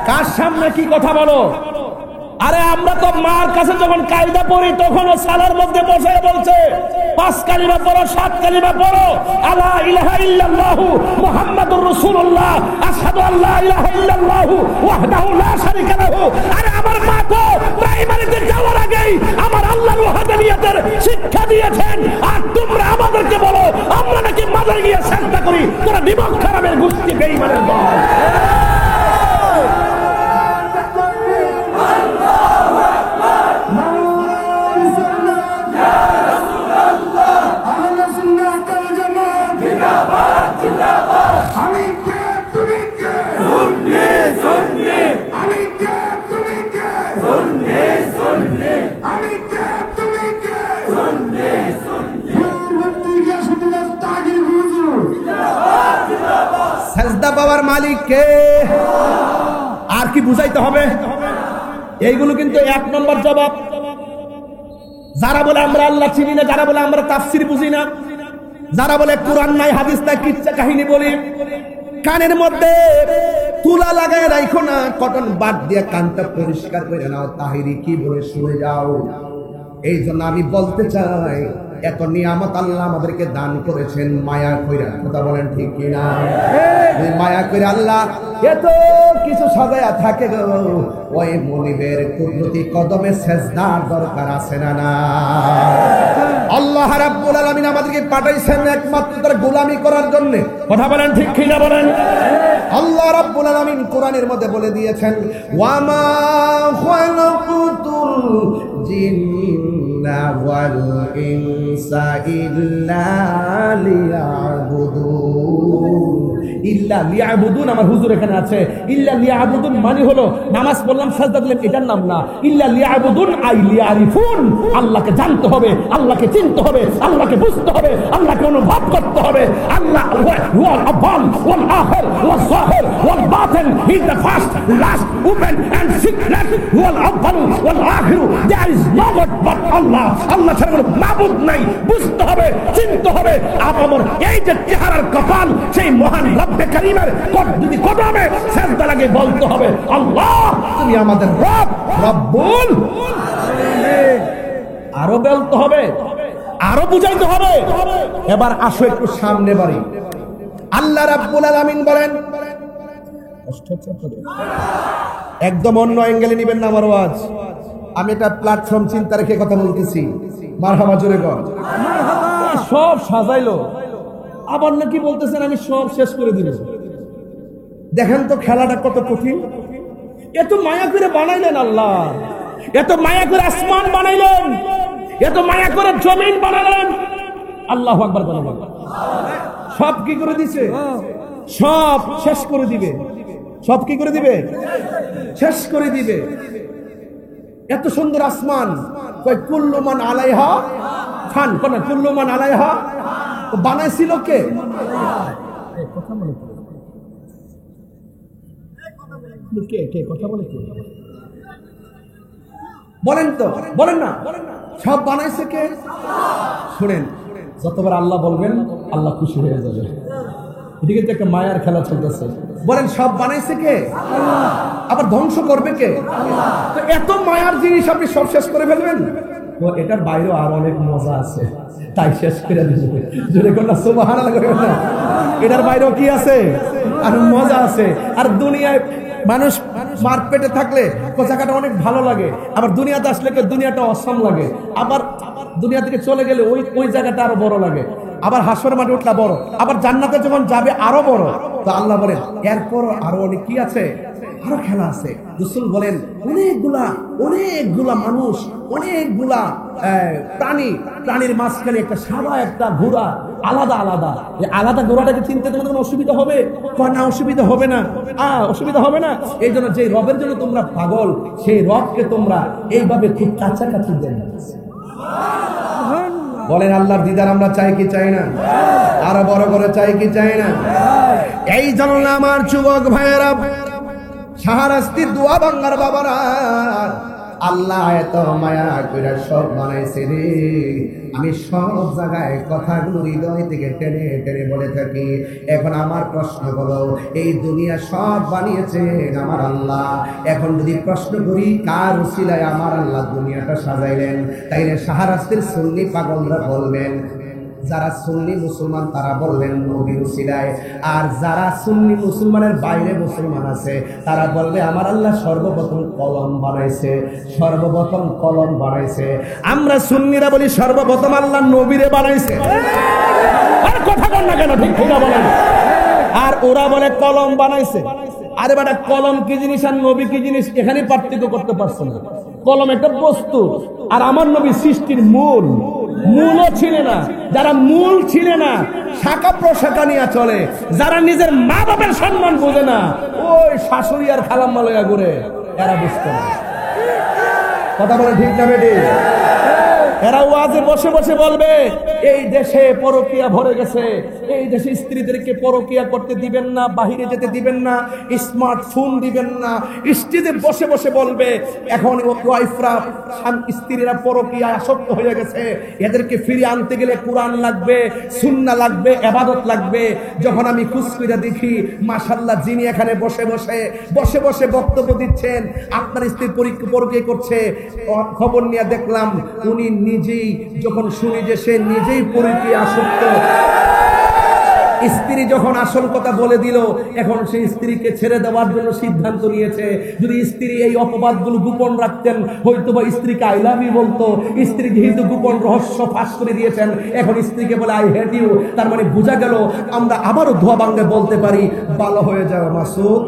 কার সামনে কি কথা বলো? আরে আমরা তো মার কাছে যখন কায়দা পড়ি তখন ও সালার মধ্যে বসে বলছে 5 কালিমা পড়ো, 7 কালিমা পড়ো, আলা ইলাহা ইল্লাল্লাহু মুহাম্মাদুর রাসূলুল্লাহ, আশহাদু আল্লা ইলাহা ইল্লাল্লাহু ওয়াহদাহু লা শারীকা লাহু। আরে আমার মা তো প্রাইমারিতে যাওয়ার আগেই আমার আল্লাহর ওয়াহদানিয়তের শিক্ষা দিয়েছেন। আর তোমরা আমাদেরকে বলো আমরা নাকি মাজারে গিয়ে সিজদা করি। তোরা বিমুখ খারাপের গোষ্ঠী, বেঈমানের দল। সেজদা পাওয়ার মালিক কে? আর কি বুঝাইতে হবে? এইগুলো কিন্তু 1 নম্বর জবাব। যারা বলে আমরা আল্লাহ চিনি না, যারা বলে আমরা তাফসীর বুঝি না, যারা বলে কোরআন নাই হাদিস নাই কিচ্ছা কাহিনী বলি, কানের মধ্যে তুলা লাগায় রাখো না, কটন বাদ দিয়ে কানটা পরিষ্কার করে নাও, তাহিরি কি বলে শুনে যাও। এই জন্য আমি বলতে চাই এত নিয়ামত আল্লাহ আমাদেরকে দান করেছেন মায়া কইরা। কথা বলেন ঠিক কিনা? মায়া কইরা আল্লাহ এত কিছু সাজায়া থাকে গো, ওই মনিবের কুদরতি কদমে সেজদার দরকার আছে না না? আল্লাহ রাব্বুল আলামিন আমাদেরকে পাঠাইছেন একমাত্র তার গোলামি করার জন্য। কথা বলেন ঠিক কিনা বলেন? আল্লাহ রাব্বুল আলামিন কোরআনের মধ্যে বলে দিয়েছেন, ওয়ামা খালাকুতুল জিন্না ওয়াল ইনসা ইল্লা লিয়াবুদুন। ইল্লা লিয়াবুদুন আমার হুজুর এখানে আছে। ইল্লা লিয়াবুদুন মানে হলো নামাজ পড়লাম সাজদা দিলাম এটার নাম না। ইল্লা লিয়াবুদুন আই লিয়ারিফুন, আল্লাহকে জানতে হবে, আল্লাহকে চিনতে হবে, আল্লাহকে বুঝতে হবে, আল্লাহকে অনুভব করতে হবে। আল্লাহ ওয়াল আওয়াল ওয়াল আখির ওয়াল যাহির ওয়াল বাতিন, he is the first, last, open and secret. ওয়াল আওয়াল ওয়াল আখির, there is no god but Allah. Allah ছাড়া কোনো মাবুদ নাই। বুঝতে হবে, চিনতে হবে। আমার এই যে চেহারার কপাল, সেই মহান রব্বে কারীমের যদি কদমে সিজদা লাগে বলতে হবে আল্লাহ তুমি আমাদের রব, রব্বুল আলামিন। আরো বলতে হবে, আরো বুঝাইতে হবে। এবার আসো একটু সামনে বাড়ি। আল্লাহ রাব্বুল আলামিন বলেন, একদম অন্য অ্যাঙ্গেলে নিবেন না আমার আওয়াজ। আমি একটা প্ল্যাটফর্ম চিন্তা রেখে কথা বলতেছি। মারহাবা জোরে কর। সব সাজাইলো, আবার নাকি বলতেছেন আমি সব শেষ করে দিব। দেখেন তো খেলাটা কত কঠিন। এত মায়া করে বানাইলেন আল্লাহ, এত মায়া করে আসমান বানাইলেন, এত মায়া করে জমিন বানালেন। আল্লাহু আকবার বলেন। সব কি করে দিছে? সব শেষ করে দিবে। সব কি করে দিবে? শেষ করে দিবে। এত সুন্দর আসমান, কয় কুল্লু মান আলাইহা ফান, কোন কুল্লু মান আলাইহা বানাইছিল কে? কথা বলে কে? কে কথা বলে কে? বলেন তো, বলেন না। সব বানাইছে কে? শুনেন, যতবার আল্লাহ বলবেন আল্লাহ খুশি হয়ে যাবে। এদিকে তো একটা মায়ার খেলা চলতেছে। বলেন সব বানাইছে কে? আবার ধ্বংস করবে কে? তো এত মায়ার জিনিস আপনি সব শেষ করে ফেলবেন? তো এটার বাইরেও আর অনেক মজা আছে, তাই শেষ করে দিবে। যদি কোনটা সুবহানাল্লাহ করবেন না, এটার বাইরেও কি আছে? আর মজা আছে। আর দুনিয়ায় মানুষ মার পেটে থাকলে জায়গাটা অনেক ভালো লাগে, আবার দুনিয়াতে আসলে দুনিয়াটা অসম লাগে, আবার দুনিয়া থেকে চলে গেলে ওই জায়গাটা আরো বড় লাগে, আবার হাসরের মাঠে উঠলা বড়, আবার জান্নাতে যখন যাবে আরো বড়। তো আল্লাহ বলেন এরপর আরো অনেক কি আছে, আরো খেলা আছে। রাসূল বলেন অনেকগুলা মানুষ, অনেকগুলা প্রাণীর মাঝখানে একটা সাদা একটা ঘোড়া, আলাদা আলাদা। এই আলাদা ঘোড়াটাকে চিনতে তোমাদের কোনো অসুবিধা হবে? না, অসুবিধা হবে না, অসুবিধা হবে না। এই জন্য যে রবের জন্য তোমরা পাগল, সেই রবকে তোমরা এইভাবে খুব কাছাকাছি দেন। বলেন আল্লাহর দিদার আমরা চাই কি চাই না? আরো বড় করে চাই কি চাই না? এই জন্য আমার যুবক ভাইয়েরা, শাহরাস্তির দোয়া বাংলার বাবারা, আল্লাহ এত মায়া কইরা সব বানাইছে রে। আমি সব জায়গায় কথাগুলো হৃদয় থেকে টেনে টেনে বলে থাকি। এখন আমার প্রশ্ন হলো, এই দুনিয়া সব বানিয়েছেন আমার আল্লাহ। এখন যদি প্রশ্ন করি কার উসিলায় আমার আল্লাহ দুনিয়াটা সাজাইলেন, তাইলে শাহরাস্তির সুন্নি পাগলরা বলবেন, যারা সুন্নি মুসলমান তারা বলবেন নবীর উসিলায়, আর যারা সুন্নি মুসলমানের বাইরে মুসলমান আছে তারা বলবে আমার আল্লাহ সর্বপ্রথম কলম বানাইছে, সর্বপ্রথম কলম বানাইছে। আমরা সুন্নিরা বলি সর্বপ্রথম আল্লাহ নবীরে বানাইছে। আর কথা বল না কেন, ঠিক ঠিক বলেন। আর ওরা বলে কলম বানাইছে। আরে বেটা, কলম কি জিনিস আর নবী কি জিনিস এখানে পার্থক্য করতে পারছে না। কলম একটা বস্তু, আর আমার নবী সৃষ্টির মূলও ছিল না। যারা মূল ছিল না, শাখা প্রশাখা নিয়ে চলে, যারা নিজের মা বাবার সম্মান বোঝে না, ওই শাশুড়ি আর খালাম্মা লইয়া ঘুরে, এরা বুঝতে না। কথা বলে ঠিক না বেটি? এরা ওয়াজে বসে বসে বলবে এই দেশে পরকিয়া ভরে গেছে, এই দেশে স্ত্রীদেরকে পরকিয়া করতে দিবেন না, বাহিরে যেতে দিবেন না, স্মার্টফোন দিবেন না। স্ত্রীদের বসে বসে বলবে এখন ওয়াইফরা, স্ত্রীরা পরকিয়ায় আসক্ত হয়ে গেছে, এদেরকে ফিরিয়ে আনতে গেলে কোরআন লাগবে, সুন্নাহ লাগবে, ইবাদত লাগবে। যখন আমি খুশ করে দেখি মাশাআল্লাহ, যিনি এখানে বসে বসে বক্তব্য দিচ্ছেন আপনার স্ত্রী পরকিয়া করছে, খবর নিয়ে দেখলাম উনি নিজেই, যখন শুনি যে সে নিজেই পরকীয়া আসক্ত, স্ত্রী যখন আসল কথা বলে দিল, এখন সেই স্ত্রীকে ছেড়ে দেওয়ার জন্য সিদ্ধান্ত নিয়েছে। যদি স্ত্রী এই অপবাদগুলো গোপন রাখতেন, হয়তো বা স্ত্রীকে আই লাভ ইউ বলতো। স্ত্রী যেহেতু গোপন রহস্য ফাঁস করে দিয়েছেন, এখন স্ত্রীকে বলে আই হেট ইউ। তার মানে বোঝা গেল আমরা আবারও ধোয়া ভাঙ্গে বলতে পারি ভালো হয়ে যাবে মাসুদ।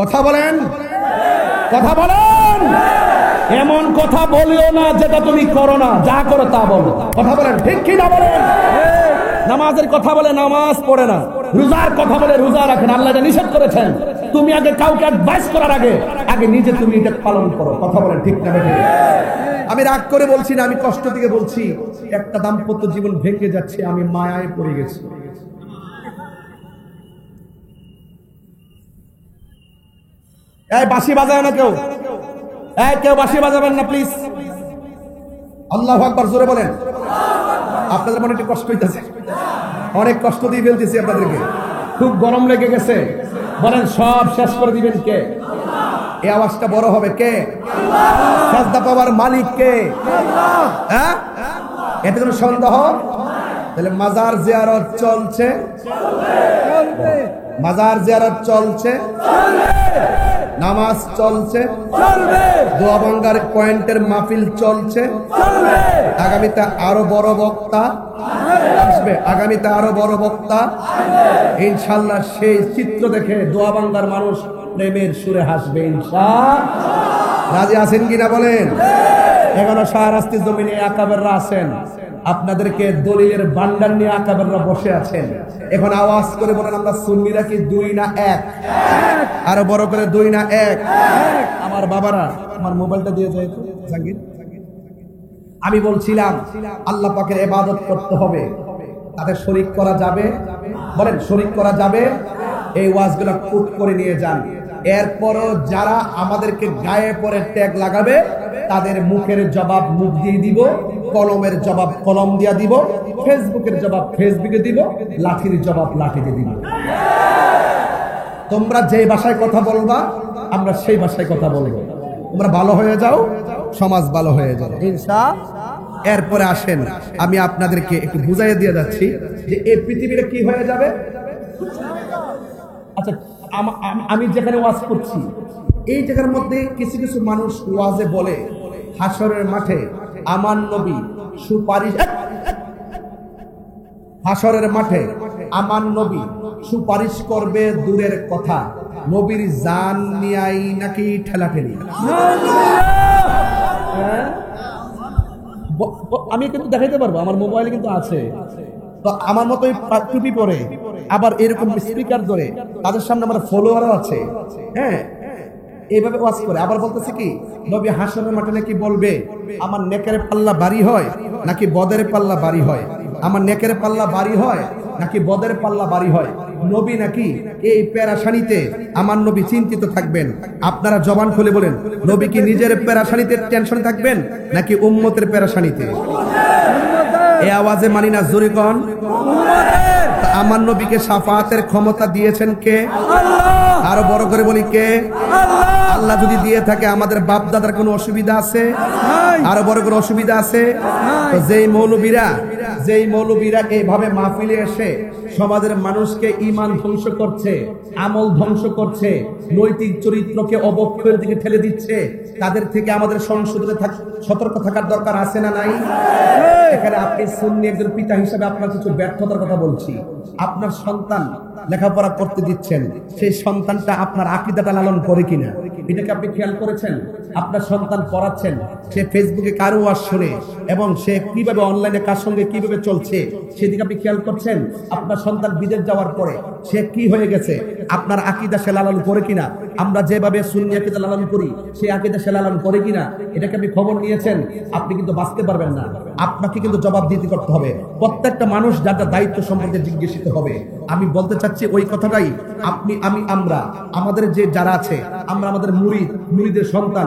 কথা বলেন, কথা বলেন। এমন কথা বলিও না যেটা তুমি করো না, যা করো তা বলো। কথা বলেন, ঠিক কি না বলেন? নামাজের কথা বলে নামাজ পড়ে না, রোজার কথা বলে রোজা রাখেন। আল্লাহ এটা নিষেধ করেছেন। তুমি আগে কাউকে অ্যাডভাইস করার আগে নিজে তুমি এটা পালন করো। কথা বলেন, ঠিক না বেঠিক? আমি রাগ করে বলছি না, আমি কষ্ট থেকে বলছি। একটা দাম্পত্য জীবন ভেঙে যাচ্ছে, আমি মায়ায় পড়ে গেছি। এই বাঁশি বাজায় না কেউ, কেউ বাঁশি বাজাবেন না প্লিজ। আল্লাহু আকবার, জোরে বলেন। আপনাদের মনে একটু কষ্ট হইতেছে, অনেক কষ্ট দিয়ে ফেলতেছি আপনাদেরকে, খুব গরম লেগে গেছে। বলেন সব শেষ করে দিবেন কে? এই আওয়াজটা বড় হবে কে? সাজদা পাওয়ার মালিক কে? হ্যাঁ, এতে কোনো সন্দেহ? তাহলে মাজার জিয়ারত চলছে, মাজার জিয়ারত চলছে, নামাজ চলছে, দোয়া ভাঙ্গার পয়েন্টের মাহফিল চলছে। আগামীতে আরো বড় বক্তা আসবে, আগামীতে আরো বড় বক্তা ইনশাআল্লাহ। সেই চিত্র দেখে দোয়া ভাঙ্গার মানুষ প্রেমের সুরে হাসবে ইনশাআল্লাহ। রাজি আছেন কিনা বলেন? এখনো শাহরাস্তি জমিনে আকাবেররা আছেন, আপনাদেরকে দলিলের ভান্ডার নিয়ে আকাবেররা বসে আছেন। এখন আওয়াজ করে বলেন আমরা সুন্নিরা কি দুই না এক? আরো বড় করে দুই না এক? আমার বাবারা, আমার মোবাইলটা দিয়ে যায় তো জাঙ্গির। আমি বলছিলাম আল্লাহ পাকের ইবাদত করতে হবে, তাতে শরীক করা যাবে? বলেন শরীক করা যাবে? এই ওয়াজগুলো কুট করে নিয়ে যান। এরপরও যারা আমাদেরকে গায়ে পরে ট্যাগ লাগাবে তাদের মুখের জবাব মুখ দিয়ে দিব, কলমের জবাব কলম দিয়ে দিব, ফেসবুকের জবাব ফেসবুকে দিব, লাঠির জবাব লাঠিতে দিব। তোমরা যে ভাষায় কথা বলবা আমরা সেই ভাষায় কথা বলবো। তোমরা ভালো হয়ে যাও, সমাজ ভালো হয়ে যাবে ইনশাআল্লাহ। এরপরে আসেন আমি আপনাদেরকে একটু বুঝাইয়ে দিয়ে যাচ্ছি যে এই পৃথিবীটা কি হয়ে যাবে। আচ্ছা, আমি যেখানে ওয়াজ করছি এই জায়গার মধ্যে কিছু কিছু মানুষ ওয়াজে বলে হাসরের মাঠে আমার নবী সুপারিশ, হাসরের মাঠে আমার নবী সুপারিশ করবে দূরের কথা, নবীর জান নিয়াই নাকি ঠেলাঠেলি। আমি কিন্তু দেখাইতে পারবো, আমার মোবাইলে কিন্তু আছে। তো আমার মতোই টুপি পরে আবার এরকম স্পিকার ধরে তাদের সামনে আমার ফলোয়ারও আছে, হ্যাঁ, এইভাবে ওয়াজ করে আবার বলতেছে কি নবী হাসরের মাঠে নাকি বলবে আমার নেকের পাল্লা ভারী হয় নাকি বদের পাল্লা ভারী হয়, আমার নেকের পাল্লা ভারী হয় নাকি বদের পাল্লা ভারী হয়। নবী নাকি এই পেরাশানিতে আমার নবী চিন্তিত থাকবেন। আপনারা জবান খুলে বলেন, নবী কি নিজের পেরাশানিতে টেনশন থাকবেন নাকি উম্মতের পেরাশানিতে? এই আওয়াজে মানি না, জোরে কোন। আমার নবীকে শাফাআতের ক্ষমতা দিয়েছেন কে? আল্লাহ। আরো বড় করে বলি কে? আল্লাহ। আল্লাহ যদি দিয়ে থাকে আমাদের বাপ দাদার কোনো অসুবিধা আছে? আরো বড় করে অসুবিধা আছে? তো যেই মৌলবীরা এইভাবে মাহফিলে এসে সমাজের মানুষকে ঈমান ধ্বংস করছে, আমল ধ্বংস করছে, নৈতিক চরিত্রকে অবক্ষয়ের দিকে ঠেলে দিচ্ছে, তাদের থেকে আমাদের সংশোধনে সতর্ক থাকার দরকার আছে না নাই? এখানে আপনি সুন্নি একজন পিতা হিসেবে আপনার কিছু ব্যর্থতার কথা বলছি। আপনার সন্তান লেখাপড়া করতে দিচ্ছেন, সেই সন্তানটা আপনার আকীদাটা লালন করে কিনা এটাকে আপনি খেয়াল করেছেন? আপনার সন্তান পড়াচ্ছেন, সে ফেসবুকে কারো ওয়াজ শুনে এবং সে কিভাবে অনলাইনে কার সঙ্গে কিভাবে চলছে সেদিকে আপনি খেয়াল করছেন? আপনার সন্তান বিদেশ যাওয়ার পরে সে কি হয়ে গেছে, আপনার আকীদা সে লালন করে কিনা? আমরা যেভাবে সুন্নি আকীদা লালন করি সেই আকীদা সে লালন করে কিনা এটাকে আপনি খবর নিয়েছেন? আপনি কিন্তু বাঁচতে পারবেন না, আপনাকে কিন্তু জবাবদিহি করতে হবে। প্রত্যেকটা মানুষ যার যার দায়িত্ব সম্পর্কে জিজ্ঞাসিত হবে। আমি বলতে চাচ্ছি ওই কথাটাই আপনি আমি আমরা আমাদের যে যারা আছে, আমরা আমাদের মুরিদের সন্তান,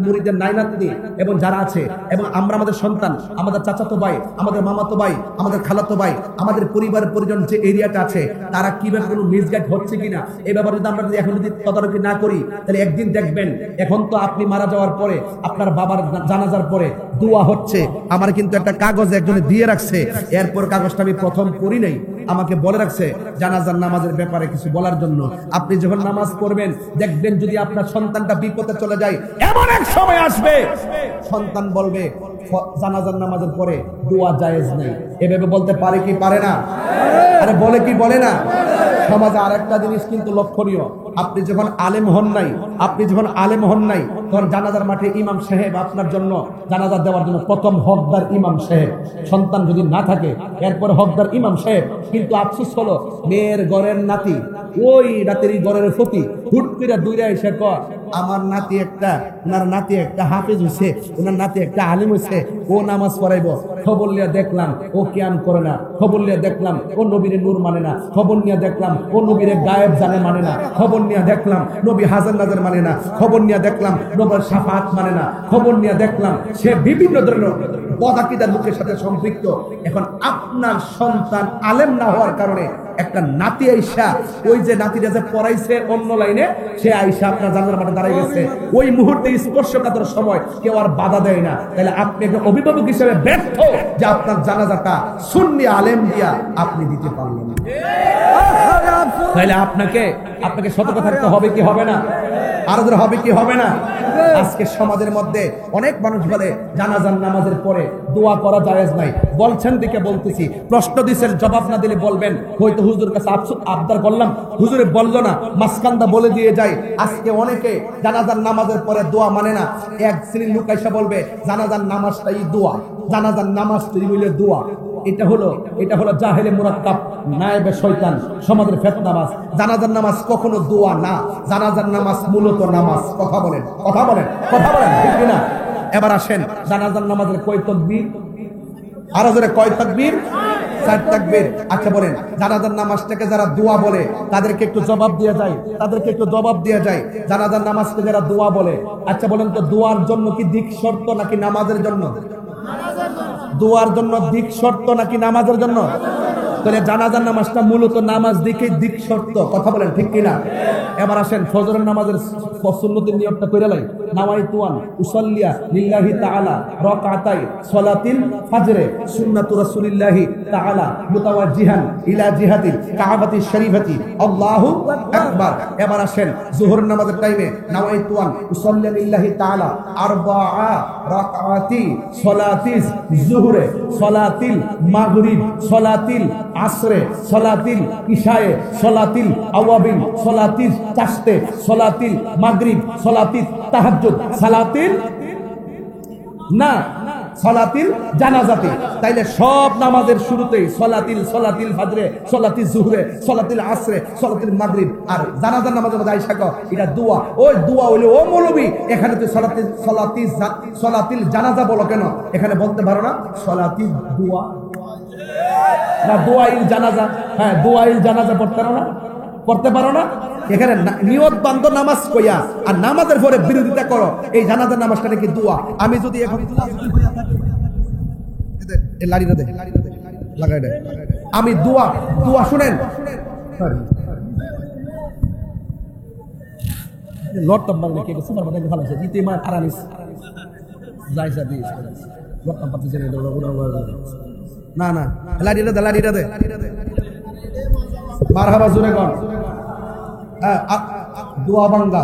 মুরিদের নাইনাতনি এবং যারা আছে, এবং আমরা আমাদের সন্তান, আমাদের চাচাতো ভাই, আমাদের মামাতো ভাই, আমাদের খালাতো ভাই, আমাদের পরিবার পরিজন যে এরিয়াটা আছে তারা কিভাবে কোনো মিসগাইড হচ্ছে কিনা এই ব্যাপারে আমরা যদি এখন যদি তদারকি না করি তাহলে একদিন দেখবেন, এখন তো আপনি মারা যাওয়ার পরে আপনার বাবার জানাজার পরে দোয়া হচ্ছে। আমার কিন্তু একটা কাগজ একজনে দিয়ে রাখছে, এরপর কাগজটা আমি প্রথম পড়ি নাই, আমাকে বলে রাখছে জানাজার নামাজের ব্যাপারে কিছু বলার জন্য। আপনি যখন নামাজ পড়বেন দেখবেন যদি আপনার সন্তানটা বিপদে চলে যায়, এমন এক সময় আসবে সন্তান বলবে জানাজার নামাজের পরে দোয়া জায়েজ নেই। এভাবে বলতে পারে কি পারে না? আরে বলে কি বলে না? সমাজে আরেকটা জিনিস কিন্তু লক্ষণীয়, আপনি যখন আলেম হন নাই তখন জানাজার মাঠে ইমাম সাহেব আপনার জন্য জানাজা দেওয়ার জন্য প্রথম হকদার ইমাম সাহেব, সন্তান যদি না থাকে এরপরে হকদার ইমাম সাহেব। কিন্তু আফসোস হলো মেয়ের ঘরের নাতি, ওই রাতেরই ঘরের ফকি হুট করে দূরে এসে কর আমার নাতি একটা, ওনার নাতি একটা হাফেজ হয়েছে, ওনার নাতি একটা আলিম হয়েছে, ও নামাজ পড়াইব। খবর নিয়ে দেখলাম ও কিয়াম করে না, খবর নিয়ে দেখলাম ও নবীরে নূর মানে না, খবর নিয়ে দেখলাম ও নবীরে গায়েব জানে মানে না, খবর নিয়ে দেখলাম নবী হাজার নাজার মানে না, খবর নিয়ে দেখলাম নবীর শাফাআত মানে না, খবর নিয়ে দেখলাম সে বিভিন্ন ধরনের বদাকিদার লোকের সাথে সম্পৃক্ত। এখন আপনার সন্তান আলেম না হওয়ার কারণে একটা নাতি আইসা, ওই যে নাতিটা যে পড়াইছে অন্য লাইনে, সে আইসা আপনার জানাজার মাঠে দাঁড়াই গেছে, ওই মুহূর্তে স্পর্শকাতর সময় কেউ আর বাধা দেয় না। তাহলে আপনি একটা অভিভাবক হিসেবে ব্যর্থ যে আপনার জানাজাটা সুন্নি আলেম দিয়া আপনি দিতে পারলেন না। তাহলে আপনাকে সতর্ক থাকতে হবে কি হবে না? আরো হবে কি হবে না? আজকে সমাজের মধ্যে অনেক মানুষ বলে জানাজার নামাজের পরে দোয়া করা জায়েজ নাই। বলছেন দিকে বলতেছি, প্রশ্ন দিচ্ছেন জবাব না দিলে বলবেন হয়তো হুজুরের কাছে আবদার করলাম, হুজুরে বললো না, মাসকান্দা বলে দিয়ে যায়। আজকে অনেকে জানাজার নামাজের পরে দোয়া মানে না। এক শ্রেণীর লোক এসে বলবে জানাজার নামাজটাই দোয়া, জানাজার নামাজটাই হইলে দোয়া। এটা হলো জাহেলে মুরাক্কাব, নায়েবে শয়তান, সমাজের ফিতনাবাজ। জানাজার নামাজ কখনো দোয়া না, জানাজার নামাজ মূলত নামাজ। কথা বলেন ঠিক কিনা? এবার আসেন জানাজার নামাজের কয় তাকবীর? আরো জোরে কয় তাকবীর? চার তাকবীর। আচ্ছা বলেন, জানাজার নামাজটাকে যারা দোয়া বলে তাদেরকে একটু জবাব দেওয়া যায়, তাদেরকে একটু জবাব দেওয়া যায়। জানাজার নামাজকে যারা দোয়া বলে, আচ্ছা বলেন তো দোয়ার জন্য কি দিক শর্ত নাকি নামাজের জন্য? দোয়ার জন্য দিক শর্ত নাকি নামাজের জন্য? তাহলে জানাজার নামাজটা মূলত নামাজ দিকে দিক শর্ত। কথা বলেন ঠিক কিনা? এবার আসেন ফজরের নামাজের সুন্নতের নিয়মটা কইরা লাই। নাওয়াইতু আন উসাল্লিয়া লিল্লাহি তাআলা রাকাতাই সালাতিল ফজরে সুন্নাতু রাসূলিল্লাহি তাআলা মুতাওয়াজ্জিহান ইলা জিহাতিল কাবাতি শরীফাতি আল্লাহু আকবার। এবার আসেন যোহরের নামাজের টাইমে নাওয়াইতু আন উসাল্লিয়া লিল্লাহি তাআলা আরবাআ রাকাতি সালাতিজ যোহরে সালাতিল মাগরিব সালাতিল আসরে সালাতিল ইশায়ে সালাতিল আওয়াবিন সালাতিল চাশতে সালাতিল মাগরিব সালাতিল তাহাজ্জুদ সালাতিল না সালাতিল জানাজাতে। তাইলে সব নামাজের শুরুতেই সালাতিল ফজরে সালাতিল জোহরে সালাতিল আসরে সালাতিল মাগরিব আর জানাজার নামাজের মধ্যে আইসা কও এটা দোয়া। ওই দোয়া হইলো ও মৌলবী এখানে তো সালাতিল জানাজা বলো কেন? এখানে বলতে পারো না সালাতিল দোয়া না দোয়াইল জানাজা? হ্যাঁ দোয়াইল জানাজা পড়তে পারো না? এখানে নিয়ত বান্ধ নামাজ কইয়া আর নামাজের পরে বিরোধিতা করো এই জানাজার নামাজটা নাকি দোয়া। আমি যদি এখন আমি দোয়া শুনেন লট নাম্বার লিখে গেছে সুপার মার্কেটে ভালো আছে দিতে মা আরামিস যাইসা দিস লট নাম্বার দিছে না না লাড়িটা দে মারহাবা জোরে কর। দোয়া বাঙ্গা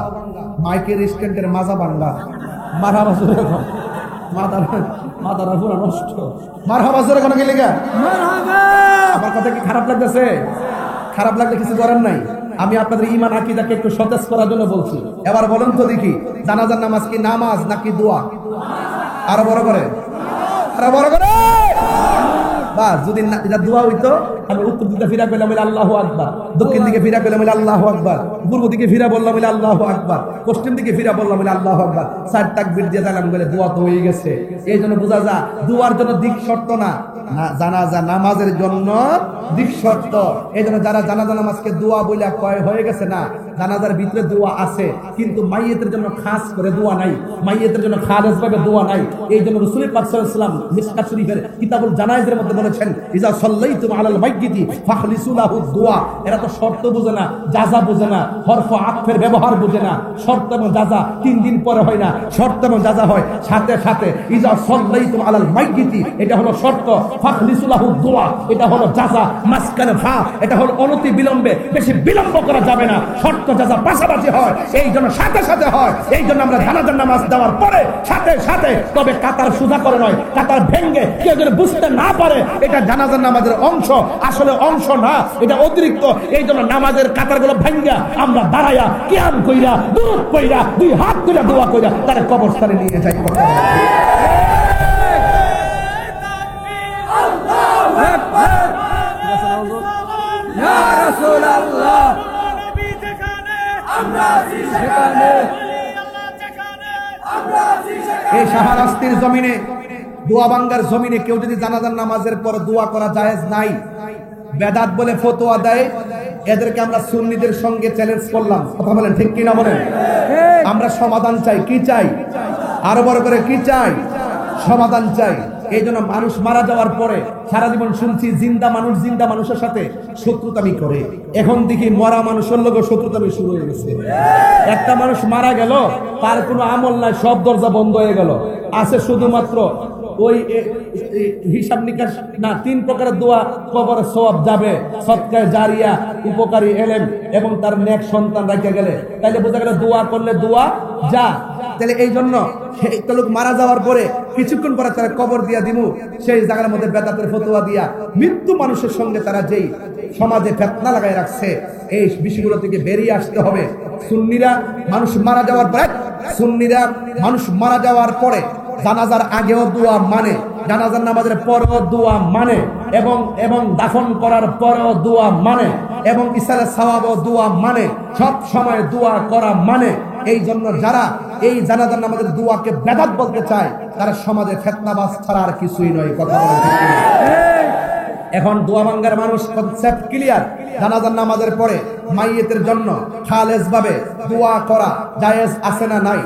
মাইকের স্ট্যান্ডের মাজা বাঙ্গা মারহাবা জোরে কর। মাদারা পুরো নষ্ট। মারহাবা জোরে কোন গেলে গা মারহাবা। আমার কথা কি খারাপ লাগতেছে? খারাপ লাগলে কিছু করার নাই। আমি আপনাদের ঈমান আকীদাকে একটু সতেজ করার জন্য বলছি। এবার বলেন তো দেখি জানাজার নামাজ কি নামাজ নাকি দোয়া? আরো বড় করে বা যদি এটা দোয়া হইতো আমি উত্তর দিকে ফিরা পেলাম আল্লাহু আকবার, দক্ষিণ দিকে ফিরা পেলাম আল্লাহু আকবার, পূর্ব দিকে ফিরা বললাম আল্লাহু আকবার, পশ্চিম দিকে ফিরা বললাম আল্লাহু আকবার। চার তাকবীর দিয়ে দিলাম বলে দোয়া তো হয়ে গেছে। এই জন্য বোঝা যায় দোয়ার জন্য দিক শর্ত না, জানাজা নামাজের জন্য দিক শর্ত। এই জন্য যারা জানাজা নামাজকে দোয়া বলে কয় হয়ে গেছে না, জানাজার ভিতরে দোয়া আছে কিন্তু মাইয়েতের জন্য খাস করে দোয়া নাই, মাইয়েতের জন্য খালেস ভাবে দোয়া নাই। এই জন্য রাসূল পাক সাল্লাল্লাহু আলাইহি ওয়াসাল্লাম মিশকাত শরীফের কিতাবুল জানায়েজের মধ্যে বলেছেন ইজা সাল্লাইতুম আলাল মাইয়িতি ফাখলিসু লাহু দুআ। এরা তো শর্ত বুঝে না, জাযা বুঝে না, হরফ আতফের ব্যবহার বুঝে না। শর্ত এবং জাযা 3 দিন পরে হয় না, শর্ত এবং জাযা হয় সাথে সাথে। ইজা সাল্লাইতুম আলাল মাইয়িতি এটা হলো শর্ত, ফাখলিসু লাহু দুআ এটা হলো জাযা, মাসকানে ফা এটা হলো অনতি বিলম্বে, বেশি বিলম্ব করা যাবে না। শর্ত জাযা পাশাপাশি হয়, এই জন্য সাথে সাথে হয়। এই জন্য আমরা জানাজার নামাজ দেওয়ার পরে সাথে সাথে, তবে কাতার সুজা করে নয়, কাতার ভেঙ্গে কেউ যদি বুঝতে না পারে এটা জানাজার নামাজের অংশ, আসলে অংশ না, এটা অতিরিক্ত। এই জন্য নামাজের কাতারগুলো ভাঙ্গা আমরা দাঁড়াইয়া কিয়াম কইরা দুরূদ কইরা 2 হাত তুলে দোয়া কইরা তার কবরস্থানে নিয়ে যাই। আল্লাহু আকবার ইয়া রাসূলুল্লাহ। এই শাহরাস্তির জমিনে দোয়া বাঙ্গার জমিনে কেউ যদি জানাজার নামাজের পর দোয়া করা জায়েজ নাই, বেদাত বলে ফতোয়া দেয়, এদেরকে আমরা সুন্নিদের সঙ্গে চ্যালেঞ্জ করলাম। কথা বলেন ঠিক কিনা বলেন? আমরা সমাধান চাই। কি চাই? আরো বড় করে কি চাই? সমাধান চাই। এই জন্য মানুষ মারা যাওয়ার পরে সারা জীবন শুনছি জিন্দা মানুষের সাথে শত্রুতামি করে। এখন দেখি মরা মানুষের লোক শত্রুতামি শুরু হয়ে গেছে। একটা মানুষ মারা গেল, তার কোনো আমল নাই, সব দরজা বন্ধ হয়ে গেল। আছে শুধুমাত্র ওই হিসাব নিকাশ না, 3 প্রকারের দোয়া কবরে সওয়াব যাবে, সদকায়ে জারিয়া, উপকারী এলেম এবং তার নেক সন্তান রাখা গেলে। তাইলে বোঝা গেল দোয়া করলে দোয়া যা। তাহলে এই জন্য একটা লোক মারা যাওয়ার পরে কিছুক্ষণ পরে তারা কবর দিয়া দিমু, সেই জায়গার মধ্যে বেদাতের ফতোয়া দিয়া মৃত্যু মানুষের সঙ্গে তারা যেই সমাজে ফিতনা লাগাই রাখছে, এই বিষয়গুলো থেকে বেরিয়ে আসতে হবে। সুন্নিরা মানুষ মারা যাওয়ার পরে জানাজার আগেও দোয়া মানে, জানাজার নামাজের পরেও দোয়া মানে, এবং দাফন করার পরেও দোয়া মানে, এবং ইসালে সওয়াবও দোয়া মানে, সব সময় দোয়া করা মানে। এই জন্য যারা এই জানাজার নামাজের দোয়াকে বেদাত বলতে চায় তারা সমাজে ফিতনাবাজ ছাড়া আর কিছুই নয়। কথা বলেন ঠিক কিনা? এখন দোয়া ভাঙ্গার মানুষ কনসেপ্ট ক্লিয়ার। জানাজার নামাজের পরে মাইয়েতের জন্য খালেস ভাবে দোয়া করা জায়েজ আছে না নাই?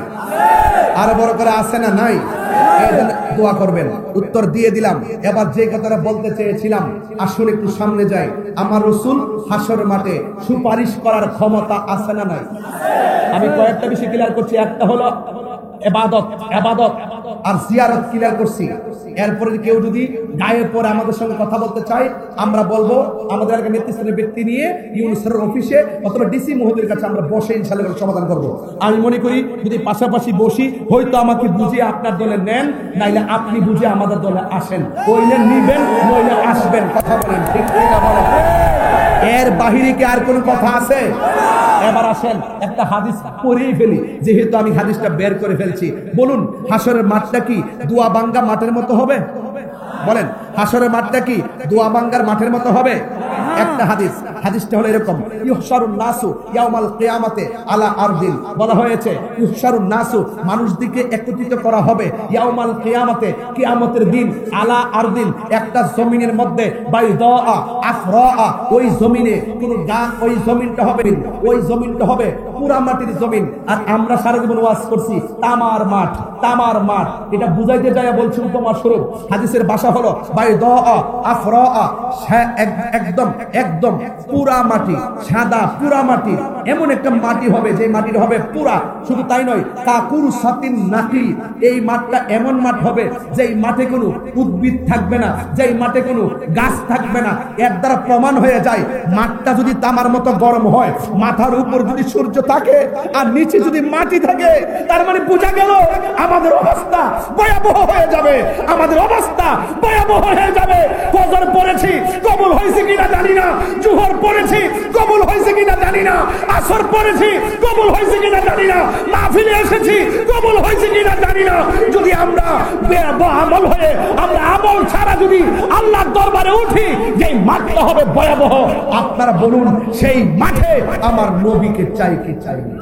আরো বড় করে আছে না নাই? এই জন্য দোয়া করবেন। উত্তর দিয়ে দিলাম। এবার যে কথাটা বলতে চেয়েছিলাম, আসলে একটু সামনে যাই। আমার রাসূল হাসর মাঠে সুপারিশ করার ক্ষমতা আছে না নাই? আমি কয়েকটা বিষয় ক্লিয়ার করছি। একটা হলো ইবাদত আর জিয়ারত ক্লিয়ার করছি। এরপরে কেউ যদি গায়ে পরে আমাদের সঙ্গে কথা বলতে চায়, আমরা বলবো আমাদের এলাকার নেতৃস্থানীয় ব্যক্তি নিয়ে ইউনিসেফের অফিসে অথবা ডিসি মহোদয়ের কাছে আমরা বসে ইনশাআল্লাহ সমাধান করব। আমি মনে করি যদি পাশাপাশি বসি, হয়তো আমাকে বুঝিয়ে আপনার দলে নেন, নাইলে আপনি বুঝে আমাদের দলে আসেন। হইলে নিবেন, নইলে আসবেন। কথা বলেন ঠিক না বলেন? এর বাহিরে কি আর কোনো কথা আছে? এবার আসেন একটা হাদিস পড়েই ফেলি, যেহেতু আমি হাদিসটা বের করে ফেলছি। বলুন, হাসরের মাঠটা কি দোয়া ভাঙ্গা মাঠের মতো হবে? বলেন, হাসরের মাঠটা কি দোয়া ভাঙ্গার মাঠের মতো হবে? একটা হাদিসটা হলো এরকম, ইউহশারুন নাসু ইয়াউমাল কিয়ামাতে আলা আরদিন। বলা হয়েছে ইউহশারুন নাসু, মানুষদিকে একত্রিত করা হবে ইয়াউমাল কিয়ামাতে, কিয়ামতের দিন, আলা আরদিন, একটা জমিনের মধ্যে, বাইদা আফরা, ওই জমিনে কোনো ওই জমিনটা হবে পুরা মাটির জমিন। আর আমরা সারা জীবন ওয়াজ করছি তামার মাঠ। এটা বুঝাইতে যায় বলছি উপমা স্বরূপ। হাদিসের ভাষা হলো বাইদা আফরা, একদম পুরা মাটি, সাদা পুরা মাটি। এমন একটা মাটি হবে যে মাটির হবে পুরা। শুধু তাই নয়, কাকুর সাতিন নাকি, এই মাঠটা এমন মাঠ হবে যেই মাঠে কোনো উদ্ভিদ থাকবে না, যেই মাঠে কোনো গাছ থাকবে না। এর দ্বারা প্রমাণ হয়ে যায় মাঠটা যদি তামার মতো গরম হয়, মাথার উপর যদি সূর্য থাকে আর নিচে যদি মাটি থাকে, তার মানে বোঝা গেল আমাদের অবস্থা ভয়াবহ হয়ে যাবে। ফজর পড়েছি কবুল হয়েছে কিনা জানি না, জোহর পড়েছি কবুল হয়েছে কিনা জানি না, আসর পড়েছি কবুল হয়েছে কিনা জানি না, মাহফিলে এসেছি কবুল হয়েছে কিনা জানি না। যদি আমরা আমল হয়ে, আমরা আমল ছাড়া যদি আল্লাহর দরবারে উঠি, যে মাঠটা হবে ভয়াবহ। আপনারা বলুন, সেই মাঠে আমার নবীকে চাই কি চাই না?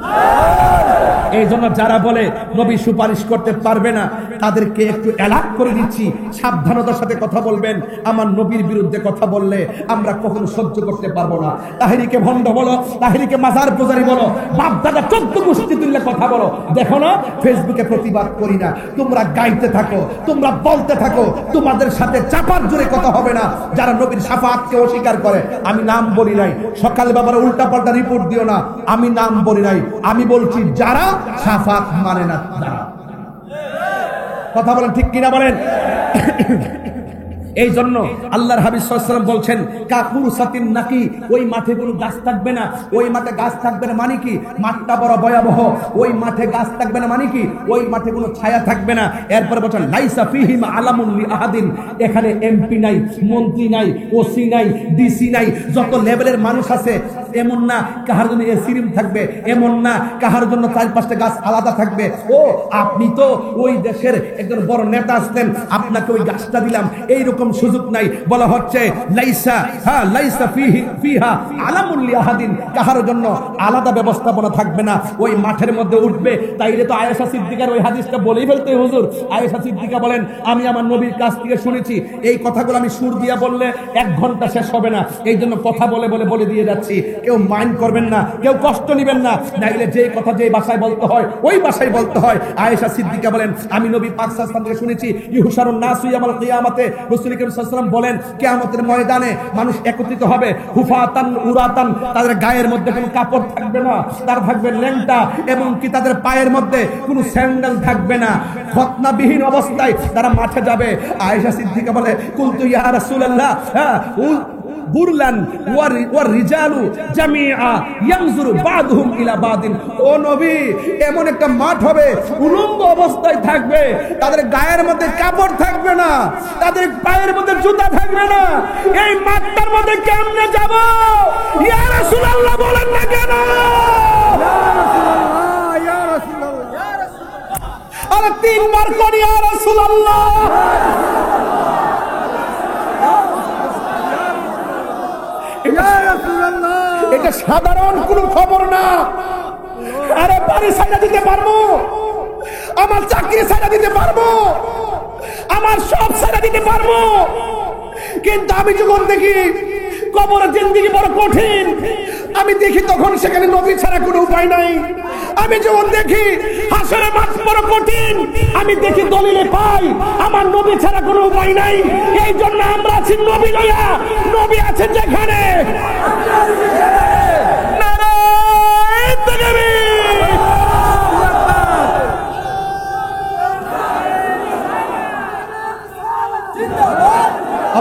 এই জন্য যারা বলে নবী সুপারিশ করতে পারবে না, তাদেরকে একটু এলাক করে দিচ্ছি, সাবধানতার সাথে কথা বলবেন। আমার নবীর বিরুদ্ধে কথা বললে আমরা কখনো সহ্য করতে পারবো না। তাহিরিকে ভণ্ড বলো, তাহিরিকে মাজার পূজারি বলো, বাপ দাদা 14 গোষ্ঠী তুললে কথা বলো। দেখো না, ফেসবুকে প্রতিবাদ করি না, তোমরা গাইতে থাকো, তোমরা বলতে থাকো, তোমাদের সাথে চাপার জোরে কথা হবে না। যারা নবীর শাফাআতকে অস্বীকার করে, আমি নাম বলি নাই, সকাল বাবার উল্টা পাল্টা রিপোর্ট দিও না, আমি নাম বলি নাই, আমি বলছি যারা শাফাআত মানে না তারা। কথা বলেন ঠিক কিনা বলেন? এই জন্য আল্লাহর হাবিব সাল্লাল্লাহু আলাইহি ওয়াসাল্লাম বলছেন কাকুর সাতিন নাকি, ওই মাঠে কোনো গাছ থাকবে না। ওই মাঠে গাছ থাকবে না মানে কি? মাঠটা বড় ভয়াবহ। ওই মাঠে গাছ থাকবে না মানে কি? ওই মাঠে কোনো ছায়া থাকবে না। এরপর বলছেন লাইসা ফিহিম আলামুন লিআহাদিন, এখানে এমপি নাই, মন্ত্রী নাই, ওসি নাই, ডিসি নাই, যত লেভেলের মানুষ আছে এমন না কাহার জন্য এসি রুম থাকবে, এমন না কাহার জন্য 4-5টা গাছ আলাদা থাকবে। ও আপনি তো ওই দেশের একজন বড় নেতা আসতেন, আপনাকে ওই গাছটা দিলাম, এইরকম সুযোগ নাই। বলা হচ্ছে লাইসা ফিহা আলামুল লিআহাদিন, কাহার জন্য আলাদা ব্যবস্থাপনা থাকবে না, ওই মাঠের মধ্যে উঠবে। তাইলে তো আয়েশা সিদ্দিকার ওই হাদিসটা বলেই ফেলতে হুজুর। আয়েশা সিদ্দিকা বলেন, আমি আমার নবীর কাছ থেকে শুনেছি, এই কথাগুলো আমি সুর দিয়া বললে 1 ঘন্টা শেষ হবে না। এই জন্য কথা বলে দিয়ে যাচ্ছি। কেউ মাইন্ড করবেন না, কেউ কষ্ট নেবেন না, নাইলে যে কথা যে ভাষায় বলতে হয় ওই ভাষায় বলতে হয়। আয়েশা সিদ্দিকা বলেন, আমি নবী পাক সাল্লাল্লাহু আলাইহি ওয়াসাল্লাম থেকে শুনেছি, ইউহশারুন নাসু ইয়াউমাল কিয়ামাতে, রাসূল কারীম সাল্লাল্লাহু আলাইহি ওয়াসাল্লাম বলেন কিয়ামতের ময়দানে মানুষ একত্রিত হবে, হুফাতান উরাতান, তাদের গায়ের মধ্যে কোনো কাপড় থাকবে না, তার থাকবে ল্যাংটা, এবং কি তাদের পায়ের মধ্যে কোনো স্যান্ডেল থাকবে না, খতনাবিহীন অবস্থায় তারা মাঠে যাবে। আয়েশা সিদ্দিকা বলে, কুলতু ইয়া রাসূলুল্লাহ বুরলান ওয়ার রিজালু জামিআ ইয়ানজুরু বাদুহুম ইলা বাদিন, ও নবী এমন একটা মাঠ হবে উলঙ্গ অবস্থায় থাকবে, তাদের গায়ের মধ্যে কাপড় থাকবে না, তাদের পায়ের মধ্যে জুতা থাকবে না। এই মাঠটার মধ্যে কেমনে যাব? ইয়া রাসূলুল্লাহ বলেন না কেন? ইয়া রাসূলুল্লাহ, আরে 3 বার করি ইয়া রাসূলুল্লাহ। এটা সাধারণ কোনো খবর না। আরে বাড়ি ছাইড়া দিতে পারবো, আমার চাকরি ছাইড়া দিতে পারবো, আমার সব ছাইড়া দিতে পারবো, কিন্তু আমি যখন দেখি কবরের জিন্দেগি বড় কঠিন, আমি দেখি তখন সেখানে নবী ছাড়া কোনো উপায় নাই। আমি যখন দেখি হাসরের মাঠ বড় কঠিন, আমি দেখি দলিলে পাই আমার নবী ছাড়া কোনো উপায় নাই। এই জন্য আমরা আছি নবী লয়া, নবী আছে যেখানে। নারায়ে তাকবীর,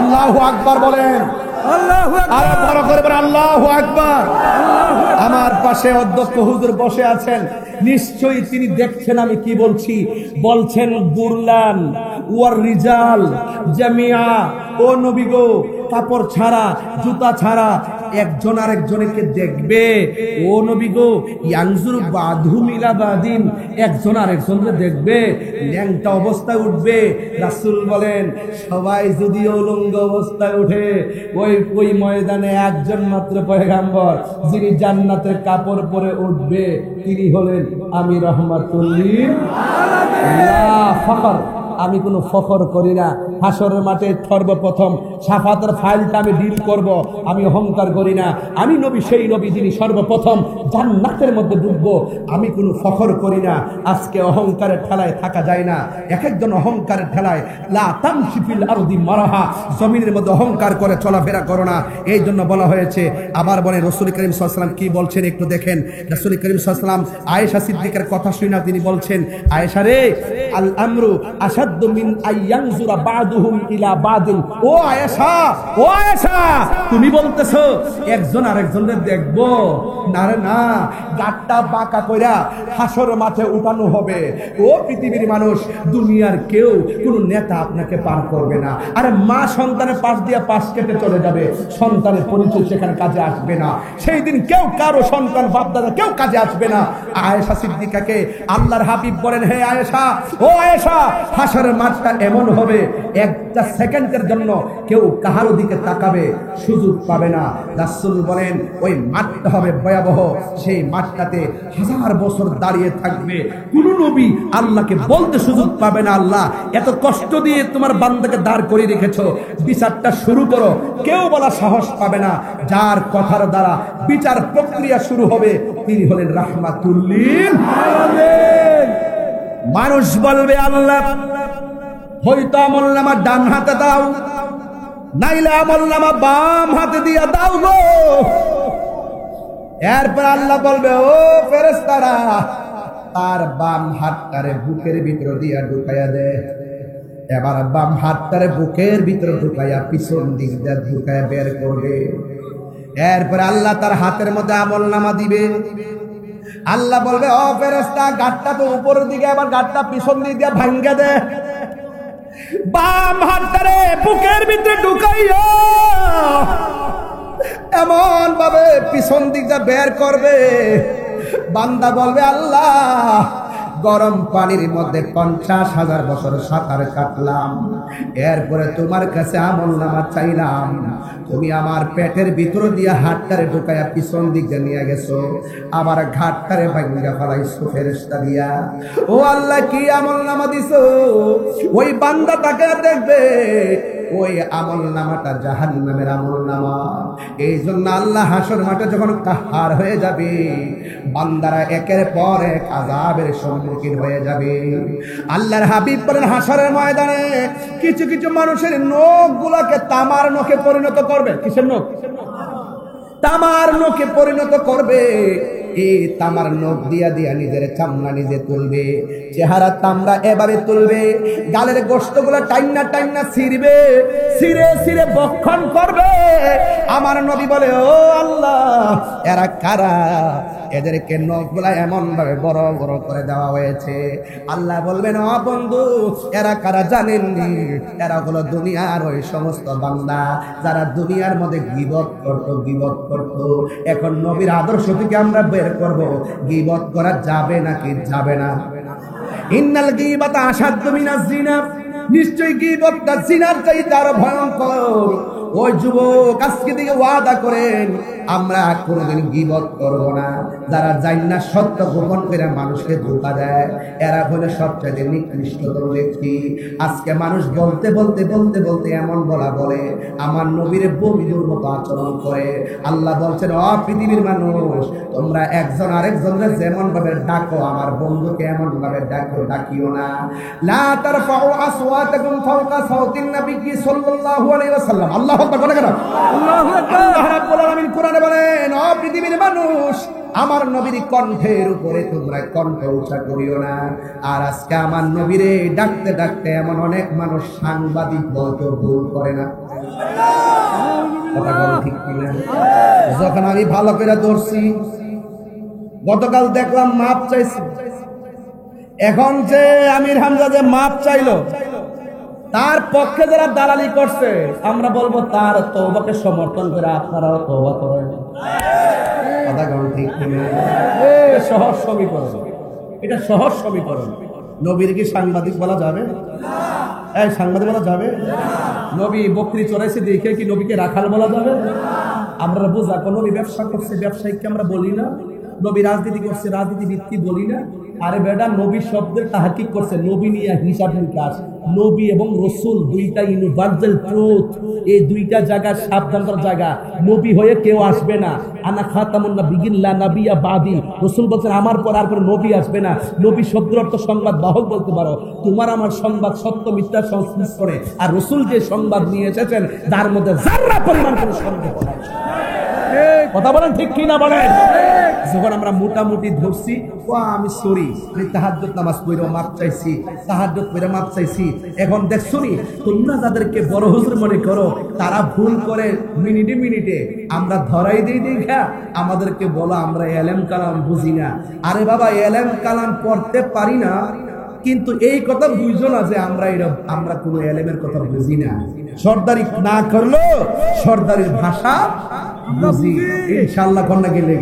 আল্লাহু আকবার বলেন। আরো বড় করে বলেন আল্লাহু আকবার। আমার পাশে অধ্যক্ষ হুজুর বসে আছেন, নিশ্চয়ই তিনি দেখছেন আমি কি বলছি। বলছেন বুরলান ওয়ার রিজাল জামিয়া, ও নবী গো, কাপড় ছাড়া জুতা ছাড়া একজন আরেকজনকে দেখবে। ও নবী গো, ইয়ানজুর বাদহুম ইলা বাদিন, একজন আরেকজনকে দেখবে, ল্যাংটা অবস্থায় উঠবে। রাসূল বলেন সবাই যদি উলঙ্গ অবস্থায় উঠে, ওই ময়দানে একজন মাত্র পয়গম্বর যিনি জান্নাতের কাপড় পরে উঠবে, তিনি হলেন আমি রাহমাতুল লিল আলামিন। আমি কোনো ফখর করি না। হাসরের মাঠে সর্বপ্রথম শাফাতের ফাইলটা আমি ডিল করব, আমি অহংকার করি না। আমি নবী, সেই নবী যিনি সর্বপ্রথম জান্নাতের মধ্যে ঢুকবো, আমি কোনো ফখর করি না। আজকে অহংকারের ঠেলায় থাকা যায় না। এক একজন অহংকারের ঠেলায়, লা তামশি ফিল আরদি মারাহা, জমিনের মধ্যে অহংকার করে চলাফেরা করো না। এই জন্য বলা হয়েছে। আবার বলে রাসূল করিম সাল্লাল্লাহু আলাইহি ওয়াসাল্লাম কি বলছেন একটু দেখেন। রাসূল করিম সাল্লাল্লাহু আলাইহি ওয়াসাল্লাম আয়েশা সিদ্দিকার কথা শুনে তিনি বলছেন, আয়েশা রে, আল আমরু আশাদ্দু মিন আইয়ানজুরা বাদুহুম ইলা বাদিন। ও আয়েশা, ও আয়েশা, তুমি বলতেছো একজন আরেকজনের দেখবো? না রে না, গাটটা বাঁকা কইরা হাসর মাঠে উঠানো হবে। ও পৃথিবীর মানুষ, দুনিয়ার কেউ কোন নেতা আপনাকে পার করবে না। আরে মা সন্তানের পাশ দিয়ে পাশ কেটে চলে যাবে, সন্তানের পরিচয় সেখানে কাজে আসবে না। সেই দিন কেউ কারো সন্তান বাপদাদা কেউ কাজে আসবে না। আয়েশা সিদ্দিকাকে আল্লাহর হাবিব বলেন, হে আয়েশা, ও আয়েশা, হাসরের মাঠটা এমন হবে একটা সেকেন্ডের জন্য কেউ কাহারো দিকে তাকাবে সুযোগ পাবে না। রাসূল বলেন ওই মাঠটা হবে ভয়াবহ। সেই মাঠটাতে হাজার বছর দাঁড়িয়ে থাকবে, কোন নবী আল্লাহকে বলতে সুযোগ পাবে না, আল্লাহ এত কষ্ট দিয়ে তোমার বান্দাকে দাঁড় করে রেখেছো, বিচারটা শুরু করো। কেউ বলা সাহস পাবে না। যার কথার দ্বারা বিচার প্রক্রিয়া শুরু হবে তিনি হলেন রাহমাতুল লিল আলামিন। মানুষ বলবে আল্লাহ হয়তো আমলনামা ডান হাতে দাও, নাইলে আমলনামা বাম হাতে দিয়া দাও গো। এরপর আল্লাহ বলবে, ও ফেরেশতারা, তার বাম হাতটারে বুকের ভিতর দিয়া ঢুকাইয়া দে। এবার বাম হাতটারে বুকের ভিতর ঢুকাইয়া পিছন দিক দিয়ে ঢুকাইয়া বের করবে। এরপর আল্লাহ তার হাতের মধ্যে আমলনামা দিবে। আল্লাহ বলবে, ও ফেরেশতা, গাঁটটা তো উপরের দিকে, আবার গাঁটটা পিছন দিক দিয়ে ভাঙ্গা দে। বাম হাতটারে বুকের ভিতরে ঢুকাইয়া এমন ভাবে পিছন দিকটা বের করবে, বান্দা বলবে, আল্লাহ গরম পানির মধ্যে 50,000 বছর সাঁতার কাটলাম, এরপরে তোমার কাছে আমলনামা চাইলাম, তুমি আমার পেটের ভিতর দিয়ে হাতটারে ঢুকাইয়া পিছন দিকে নিয়ে গেছো, আবার ঘাটটারে ভাঙ্গা ফেলাইছো ফেরেশতা দিয়া। ও আল্লাহ, কি আমলনামা দিছো? ওই বান্দা তাকে দেখবে ওই আমলনামাটা জাহান্নামের আমলনামা। এই জন্য আল্লাহ হাসর মাঠে যখন কাহার হয়ে যাবে, বান্দারা একের পর এক আযাবের সম্মুখীন হয়ে যাবে। আল্লাহর হাবিব বলেন, হাসরের ময়দানে কিছু কিছু মানুষের নখগুলোকে তামার নখে পরিণত করবে। কিসের নখ? তামার নখে পরিণত করবে। এই তামার নখ দিয়া দিয়া নিজের চামড়া নিজে তুলবে, চেহারা তামড়া এভাবে তুলবে, গালের গোশতগুলো টাইনা টাইনা ছিঁড়বে, ছিঁড়ে ছিঁড়ে বক্ষণ করবে। আমার নবী বলে, ও আল্লাহ, এরা কারা? এদেরকে নখগুলা এমন ভাবে বড় বড় করে দেওয়া হয়েছে। আল্লাহ বলবেন, ও বন্ধু, এরা কারা জানেননি? এরা হলো দুনিয়ার ওই সমস্ত বান্দা যারা দুনিয়ার মধ্যে গীবত করতো। এখন নবীর আদর্শ থেকে আমরা বের করব, গীবত করা যাবে নাকি যাবে না? ইন্নাল গীবাতা আশাদ্দু মিনাজ জিনা, নিশ্চয়ই গীবতটা জিনার চাইতে আরো ভয়ঙ্কর। ওই যুবক আজকে থেকে ওয়াদা করেন, আমরা কোনোদিন গীবত করব না। যারা জান্না সত্য গোপন করে মানুষকে ধোঁকা দেয়, এরা হলো সবচেয়ে নিকৃষ্টতম ব্যক্তি। আজকে মানুষ বলতে বলতে বলতে বলতে এমন বলে আমার নবীর বন্ধুর মতো আচরণ করে। আল্লাহ বলছেন, ও পৃথিবীর মানুষ, তোমরা একজন আরেকজনকে যেমন ভাবে ডাকো, আমার বন্ধুকে এমন ভাবে ডাকিও না। লা তারফাউ আসওয়াতাকুম ফাওকা সাওতিন নবী সাল্লাল্লাহু আলাইহি ওয়াসাল্লাম। আল্লাহু আকবার বলে কেন? আল্লাহু আকবার। আল্লাহ রাব্বুল আলামিন কোরআনে বলেন, ও পৃথিবীর মানুষ, আমার নবীর কণ্ঠের উপরে তোমরা কণ্ঠ উঁচা করিও না। আর আজকে আমার নবীরে ডাকতে ডাকতে এমন অনেক মানুষ সাংবাদিক বলতে ভুল করে না। কথা বলো ঠিক কিনা? যখন আমি ভালো করে ধরছি, গতকাল দেখলাম মাপ চাইছি, এখন যে আমির হামজা যে মাপ চাইলো, তার পক্ষে যারা দালালি করছে, আমরা বলবো তার তওবাকে সমর্থন করে আপনারাও তওবা করেন। কথা বলো ঠিক কিনা? এটা সহজ সমীকরণ, এটা সহজ সমীকরণ। নবীর কি সাংবাদিক বলা যাবে? এই সাংবাদিক বলা যাবে? নবী বকরি চড়াইছে দেখে কি নবীকে রাখাল বলা যাবে? আমরা বোঝা, নবী ব্যবসা করছে ব্যবসায়িককে আমরা বলি না, নবী রাজনীতি করছে রাজনীতিবিদকে বলি না। আরে বেটা, নবী শব্দের তাহকিক করছে, নবী নিয়ে হিসাব নিকাশ। নবী এবং রসুল দুইটা ইউনিভার্সাল ট্রুথ, এই দুইটা জায়গা সাবধান করার জায়গা। নবী হয়ে কেউ আসবে না, আনা খাতামুন নাবিয়্যিন লা নাবিয়্যা বাদি। রসুল বলছেন আমার পর আর কোনো নবী আসবে না। নবী শব্দের অর্থ সংবাদ বাহক বলতে পারো। তোমার আমার সংবাদ সত্য মিথ্যার সংশ্লিষ্ট করে, আর রসুল যে সংবাদ নিয়ে এসেছেন তার মধ্যে যারা পরিমাণ কোনো সন্দেহ নাই। কথা বলেন ঠিক কিনা বলেন? যখন আমরা মোটামুটি ধরছি, ও আমি সরি, আমি তাহাজ্জুদ নামাজ পড়ে মাপ চাইছি, তাহাজ্জুদ পড়ে মাপ চাইছি। এখন দেখছো নি, তোমরা যাদেরকে বড় হুজুর মনে করো, তারা ভুল করে মিনিটে মিনিটে, আমরা ধরাই দিই দেখা আমাদেরকে বলো আমরা এলেম কালাম বুঝি না। আরে বাবা, এলেম কালাম পড়তে পারি না, কিন্তু এই কথা বুঝো না যে আমরা কোনো এলেমের কথা বুঝি না। সর্দারি না করলো সর্দারির ভাষা বুঝি, ইনশাআল্লাহ কন্যা গেলে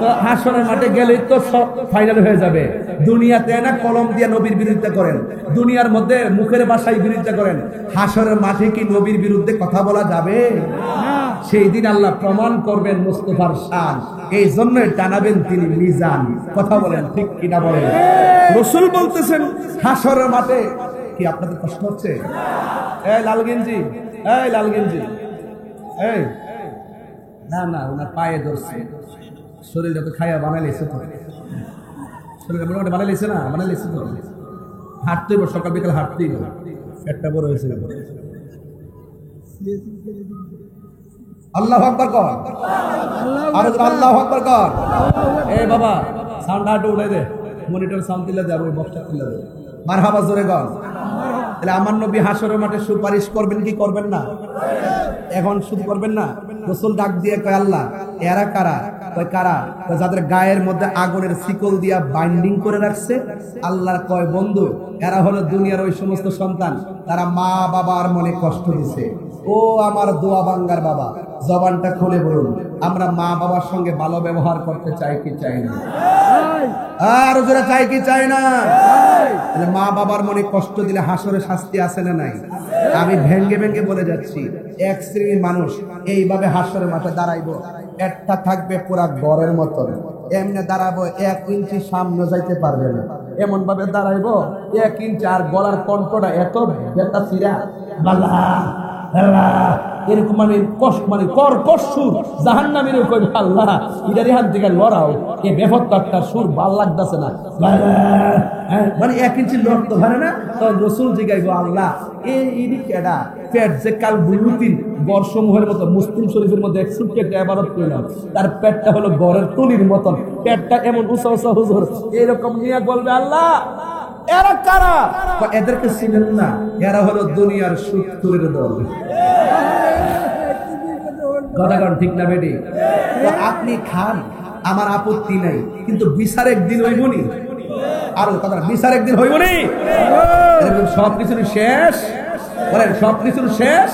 তো হাসরের মাঠে গেলে তো সব ফাইনাল হয়ে যাবে। দুনিয়াতে না কলম দিয়ে নবীর বিরুদ্ধে করেন, দুনিয়ার মধ্যে মুখের ভাষায় বিরুদ্ধে করেন, হাসরের মাঠে কি নবীর বিরুদ্ধে কথা বলা যাবে? সেই দিন আল্লাহ প্রমাণ করবেন মুস্তাফার শান, এই জন্য টানাবেন তিনি মিজান। কথা বলেন ঠিক কিনা বলেন? রাসূল বলতেছেন হাসরের মাঠে কি আপনাদের কষ্ট হচ্ছে? এই লাল গেঞ্জি, এই লাল গেঞ্জি, এই না না, ওনার পায়ে ধরছে, শরীরটা তো খাইয়া বানাইলেছে, তো শরীর মোটামুটি বানাইলেছে না, বানাইলেছে তো, হাঁটতেই সকাল বিকাল হাঁটতেই একটা বড় হয়েছে। আল্লাহু আকবার কর, আর আল্লাহু আকবার কর। এই বাবা সাউন্ড আউট উড়াই দে, মনিটর সাউন্ড দিলে দে, আমি বক্সটা দিলে দে, মারহাবা জোরে কর। তাহলে আমার নবী হাসরের মাঠে সুপারিশ করবেন কি করবেন না? এখন শুধু করবেন না, রাসূল ডাক দিয়ে কয় আল্লাহ এরা কারা? কয় কারা? যাদের গায়ের মধ্যে আগুনের শিকল দিয়া বাইন্ডিং করে রাখছে। আল্লাহ কয় বন্ধু, এরা হলো দুনিয়ার ওই সমস্ত সন্তান, তারা মা বাবার মনে কষ্ট দিছে। ও আমার দোয়া বাঙ্গার বাবা, জবানটা খুলে বলুন, আমরা মা বাবার সঙ্গে ভালো ব্যবহার করতে চাই কি চাই না? আর যারা চাই কি চাই না? মা বাবার মনে কষ্ট দিলে হাসরে শাস্তি আছে না নাই? আমি ভেঙ্গে ভেঙ্গে বলে যাচ্ছি, এক শ্রেণীর মানুষ এইভাবে হাসরের মাঠে দাঁড়াইবো, একটা থাকবে পুরা গড়ের মতন, এমনি দাঁড়াবো 1 ইঞ্চি সামনে যাইতে পারবে না, এমন ভাবে দাঁড়াইবো 1 ইঞ্চি, আর গলার কণ্ঠটা এত বেতা চিরা এরকম মানে কষ্ট, মানে কর্কশ সুর, জাহান্নামীর কই আল্লাহ ইদারি হাত থেকে লড়াও, এই বেফত্তারটা সুর ভাল লাগতেছে না, মানে 1 ইঞ্চি লড়তে পারে না। তো রাসূল জিগাইব আল্লাহ এই কেডা? পেট যে কাল বুলুতিন বর্ষমুহের মতো মুসলিম শরীফের মধ্যে একসুটকে একটা ইবাদত কইলাম, তার পেটটা হলো গড়ের তুলির মতন, পেটটা এমন উঁচা উঁচা হুজুর এরকম নিয়ে বলবে আল্লাহ এরা কারা? এদেরকে চিনেন না, এরা হলো দুনিয়ার সুৎখোরের দল। কথাগণ ঠিক না বেটি? আপনি খান, আমার আপত্তি নাই, কিন্তু বিচার একদিন হইবনি। আরো কথা, বিচার একদিন হইবনি। সবকিছুর শেষ, বলেন সবকিছুর শেষ।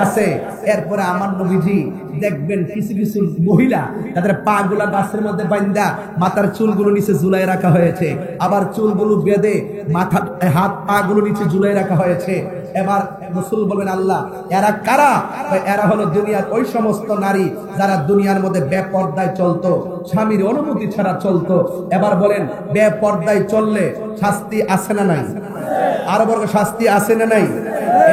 আছে। এরপরে আমার নবীজি দেখবেন কিছু কিছু মহিলা তাদের পা গুলা গাছের মধ্যে বান্ধা মাথার চুলগুলো নিচে ঝুলাই রাখা হয়েছে, আবার চুলগুলো বেঁধে মাথা হাত পা গুলো নিচে ঝুলাই রাখা হয়েছে। এবার রাসূল বলবেন আল্লাহ এরা কারা? এরা হলো দুনিয়ার ওই সমস্ত নারী যারা দুনিয়ার মধ্যে বেপর্দায় চলতো, স্বামীর অনুমতি ছাড়া চলতো। এবার বলেন বেপর্দায় চললে শাস্তি আছে না নাই? আরো বড় শাস্তি আছে না নাই?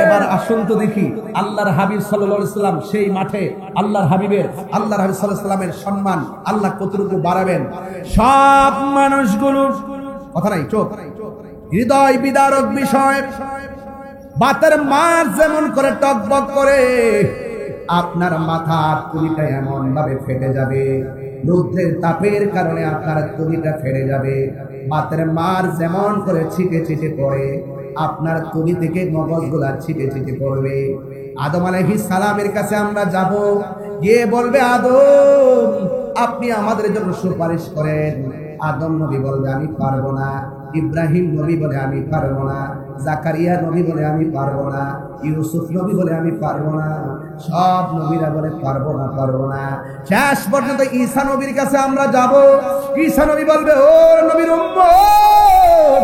এবার আসুন তো দেখি আল্লাহর হাবিব সাল্লাল্লাহু আলাইহি সাল্লাম সেই মাঠে আল্লাহর হাবিব সাল্লাল্লাহু আলাইহি সাল্লামের সম্মান আল্লাহ কতটুকু বাড়াবেন। সব মানুষগুলো কথা নাই, চোখ হৃদয় বিদারক বিষয়। বাতের মাছ যেমন করে টকবক করে আপনার মাথার তুলিটা এমন ভাবে ফেটে যাবে, রৌদ্রের তাপের কারণে আপনার তুলিটা ফেটে যাবে। বাতের মার যেমন করে ছিটে ছিটে পড়ে আপনার তুলি থেকে মগজগুলা ছিটে ছিটে পড়বে। আদম আলাইহিস সালামের কাছে আমরা যাব, গিয়ে বলবে আদম আপনি আমাদের জন্য সুপারিশ করেন। আদম নবী বলবে আমি পারবো না। ইব্রাহিম নবী বলে আমি পারবো না। জাকারিয়া নবী বলে আমি পারবো না। ইউসুফ নবী বলে আমি পারবো না। সব নবীরা বলে পারবো না পারবো না। শেষ পর্যন্ত ঈসা নবীর কাছে আমরা যাব। ঈসা নবী বলবে ও নবীর উম্মত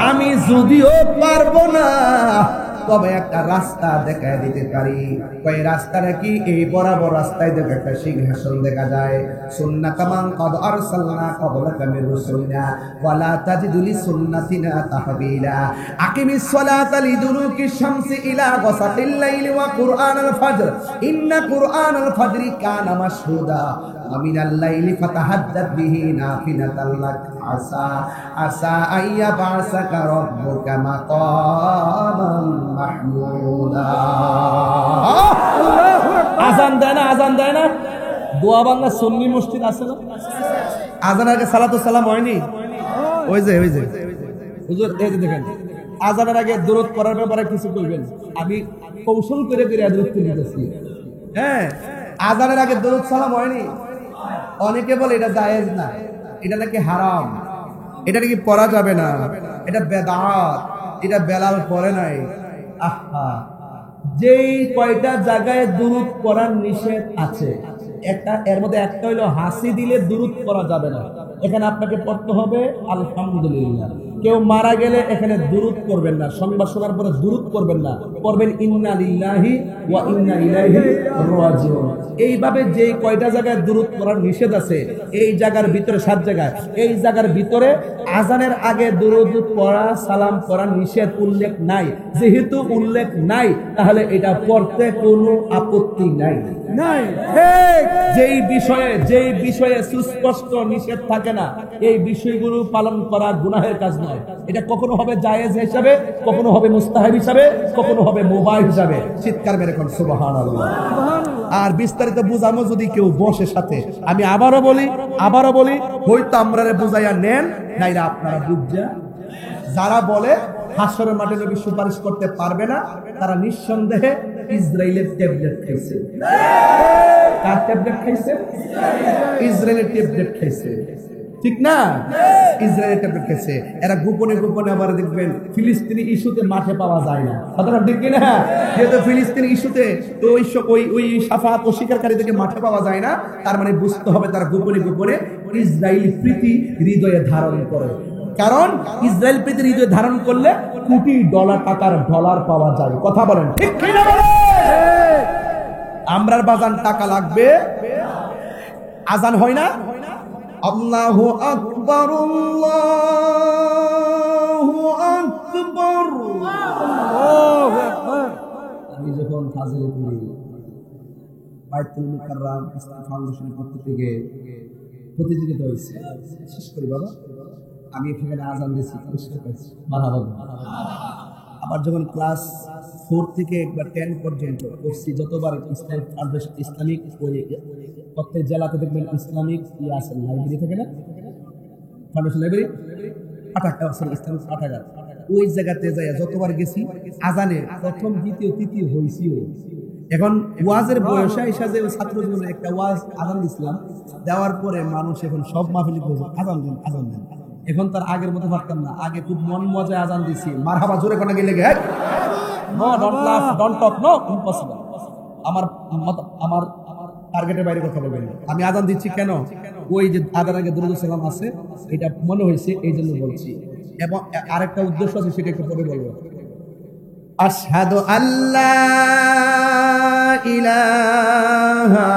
আমি যদিও পারবো না তবে একটা রাস্তা দেখায় দিতে পারি। ওই রাস্তাটা কি? এই বরাবর রাস্তায় দেখে একটা সিংহাসন দেখা যায়। সুন্নাতা মান ক্বাদ আরসালনা ক্বাবলাকা মির রুসুলিনা ওয়ালা তাজিদু লিসুন্নাতিনা তাহবিলা। আকিমিস সালাতা লিদুলুকিশ শামসি ইলা গাসাকিল লাইলি ওয়া কুরআনাল ফাজর ইন্না কুরআনাল ফাজরি কানা মাশহুদা ওয়া মিনাল লাইলি ফাতাহাদ্দাত বিহি নাফিলাতাল লাক আসা আসা আইয়া বাসাকা রাব্বুকা মাকামান মাহমুদা। আজান দেয় না, আজান দেয় না। দোয়া বাংলা সুন্নি মসজিদ আছে না? আজানের আগে সালাতু সালাম হয়নি? ওই যে হুজুর এই যে দেখেন আজানের আগে দরুদ পড়ার ব্যাপারে কিছু বলবেন। আমি কৌশল করে করে দরুদ পড়তেছি। হ্যাঁ, আজানের আগে দরুদ সালাম হয়নি। অনেকে বলে এটা জায়েজ না, এটা নাকি হারাম, এটা নাকি পড়া যাবে না, এটা বেদাত, এটা বেলাল পড়ে নাই। আহা, যেই কয়টা জায়গায় দুরুদ পড়ার নিষেধ আছে একটা, এর মধ্যে একটা হইলো হাসি দিলে দুরুদ পড়া যাবে না। এখানে আপনাকে পড়তে হবে আলহামদুলিল্লাহ। কেউ মারা গেলে এখানে দুরুদ করবেন না, সংবাদ শোনার পরে দুরুদ করবেন না, পড়বেন ইন্না লিল্লাহি ওয়া ইন্না ইলাইহি রাজিউন। এইভাবে যেই কয়টা জায়গায় দুরুদ পড়ার নিষেধ আছে এই জায়গার ভিতরে 7 জায়গায়, এই জায়গার ভিতরে আজানের আগে দুরুদ পড়া সালাম পড়ার নিষেধ উল্লেখ নাই। যেহেতু উল্লেখ নাই তাহলে এটা পড়তে কোনো আপত্তি নাই। যেই বিষয়ে সুস্পষ্ট নিষেধ থাকে না এই বিষয়গুলো পালন করা গুনাহের কাজ নয়। এটা কখনো হবে জায়েজ হিসাবে, কখনো হবে মুস্তাহাব হিসাবে, কখনো হবে মুবাহ হিসাবে। চিৎকার মেরে কোন সুবহানাল্লাহ। আর বিস্তারিত বুঝামো যদি কেউ বসে সাথে। আমি আবারও বলি হয়তো আমরারে বুঝাইয়া নেন নাইরা আপনারা বুঝা। যারা বলে হাসরের মাঠে নবী সুপারিশ করতে পারবে না তারা নিঃসন্দেহে ইসরায়েলের ট্যাবলেট খাইছে। কার ট্যাবলেট খাইছে? ইসরায়েলের ট্যাবলেট খাইছে, ঠিক না? ইসরায়েলের ট্যাবলেট খাইছে। এরা গোপনে গোপনে আবার দেখবেন ফিলিস্তিনি ইস্যুতে মাঠে পাওয়া যায় না, কথাটা ঠিক কিনা? যেহেতু ফিলিস্তিনি ইস্যুতে তো ওই সাফাত অস্বীকারীদেরকে মাঠে পাওয়া যায় না, তার মানে বুঝতে হবে তারা গোপনে গোপনে ইসরায়েলি প্রীতি হৃদয়ে ধারণ করে। কারণ ইসরায়েল প্রীতি হৃদয়ে ধারণ করলে কোটি টাকার ডলার পাওয়া যায়। কথা বলেন ঠিক কিনা? আমরার বাজান টাকা লাগবে, আজান হয় না? আল্লাহু আকবার আল্লাহু আকবার আল্লাহু আকবার। আমি যখন ফাজিলে পড়ি বাইতুল মুকাররম ইসলাম ফাউন্ডেশনের পক্ষ থেকে প্রতিযোগিতা হয়েছে। শেষ করি বাবা, আমি এখানে আজান দিয়েছি, পুরস্কার পাইছি। আবার যখন ক্লাস 4 থেকে একবার 10 পর্যন্ত পড়ছি, যতবার ইসলামিক প্রত্যেক জেলাতে দেখবেন ইসলামিক আছে, লাইব্রেরি থাকে না, ফাউন্ডেশন লাইব্রেরি, ইসলামিক পাঠাগার, ওই জায়গাতে যাই যতবার গেছি আজানে প্রথম দ্বিতীয় তৃতীয় হয়েছিও। এখন ওয়াজের বয়সে এসে ছাত্র জীবনে একটা ওয়াজ আজান দিছিলাম, দেওয়ার পরে মানুষ এখন সব মাহফিলে আজান দেন। এখন তার আগের মতো পারতাম না, আগে খুব মন মজায় আজান দিছি, মারহাবা জোরে কোনা গেলে নো ডোন্ট লাফ ডোন্ট টক নো ইম্পসিবল। আমার টার্গেটের বাইরে কথা বলবেন। আমি আজান দিচ্ছি কেন? ওই যে আজান আগে দুরূদ সালাম আছে, এটা মনে হয়েছে এই জন্য বলছি, এবং আরেকটা উদ্দেশ্য আছে, সেটা একটু পরে বলবো। আশহাদু আল্লা ইলাহা